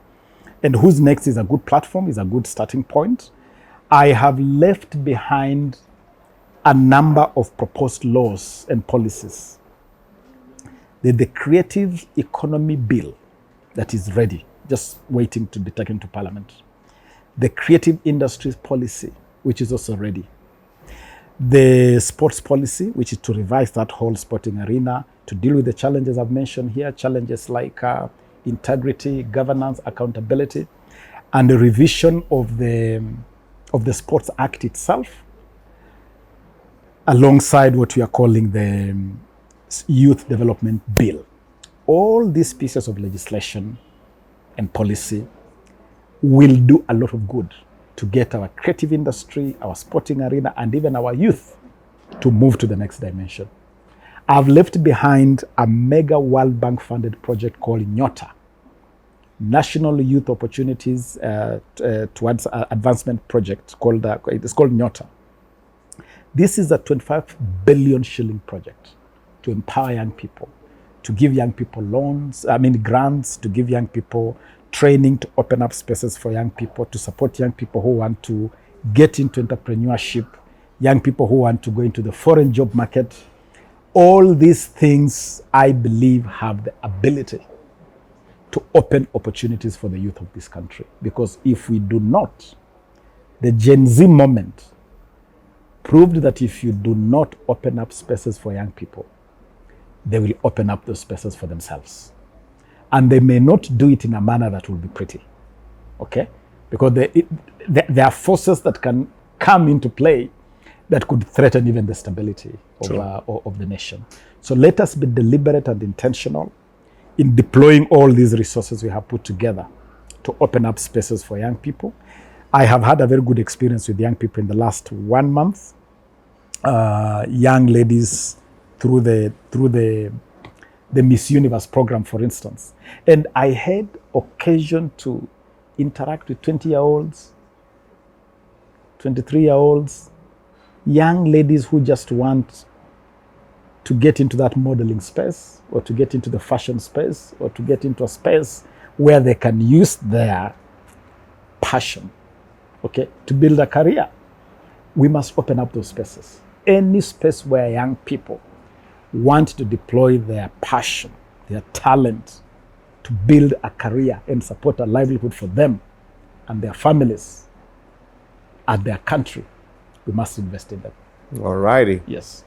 And Who's Next is a good platform, is a good starting point. I have left behind a number of proposed laws and policies. The Creative Economy Bill that is ready, just waiting to be taken to Parliament. The Creative Industries Policy, which is also ready. The Sports Policy, which is to revise that whole sporting arena, to deal with the challenges I've mentioned here, challenges like integrity, governance, accountability, and the revision of the Sports Act itself, alongside what we are calling the Youth Development Bill. All these pieces of legislation and policy will do a lot of good to get our creative industry, our sporting arena, and even our youth to move to the next dimension. I've left behind a mega World Bank funded project called Nyota, National Youth Opportunities towards Advancement Project. It's called Nyota. This is a 25 billion shilling project to empower young people, to give young people grants, to give young people training, to open up spaces for young people, to support young people who want to get into entrepreneurship, young people who want to go into the foreign job market. All these things, I believe, have the ability to open opportunities for the youth of this country. Because if we do not, the Gen Z moment proved that if you do not open up spaces for young people, they will open up those spaces for themselves. And they may not do it in a manner that will be pretty, okay? Because there are forces that can come into play that could threaten even the stability of the nation. So let us be deliberate and intentional in deploying all these resources we have put together to open up spaces for young people. I have had a very good experience with young people in the last 1 month. Young ladies through the Miss Universe program, for instance. And I had occasion to interact with 20-year-olds, 23-year-olds, young ladies who just want to get into that modeling space, or to get into the fashion space, or to get into a space where they can use their passion, okay, to build a career. We must open up those spaces. Any space where young people want to deploy their passion, their talent, to build a career and support a livelihood for them and their families and their country, we must invest in them. All righty. Yes.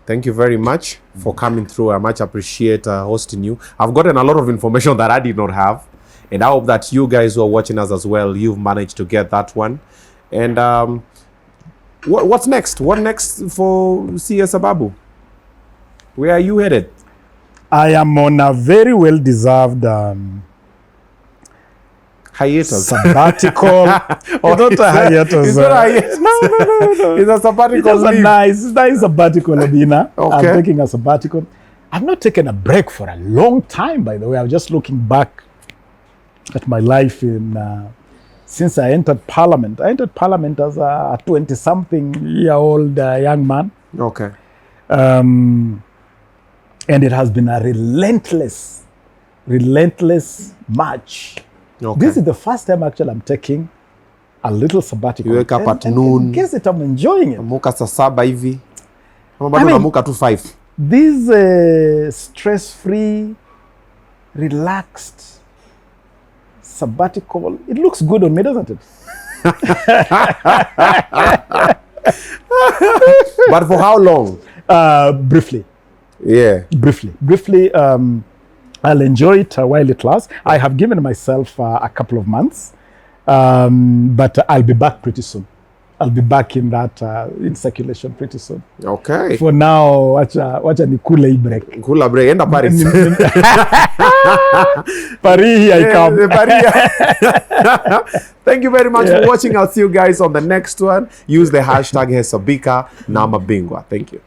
Thank you very much for coming through. I much appreciate hosting you. I've gotten a lot of information that I did not have, and I hope that you guys who are watching us as well, you've managed to get that one. And what's next? What next for CS Ababu? Where are you headed? I am on a very well-deserved Hiatus. sabbatical. It's not a hiatus. It's not a hiatus. No. It's a sabbatical It's a leave. nice sabbatical, Obinna. Okay. I'm taking a sabbatical. I've not taken a break for a long time, by the way. I'm just looking back at my life since I entered Parliament. I entered Parliament as a 20-something-year-old young man. Okay. And it has been a relentless march. Okay. This is the first time actually I'm taking a little sabbatical. You wake up at noon. And guess it, I'm enjoying it. Amuka saa 7 hivi. Ama bado unamuka tu 5. This stress-free, relaxed sabbatical, it looks good on me, doesn't it? But for how long? Briefly. Yeah. Briefly, I'll enjoy it while it lasts. I have given myself a couple of months, but I'll be back pretty soon. I'll be back in that in circulation pretty soon. Okay. For now, wacha nikule hii break. Kula break. Enda Paris. Paris, here I come. Paris. Thank you very much for watching. I'll see you guys on the next one. Use the hashtag Hesabika na Mabingwa. Thank you.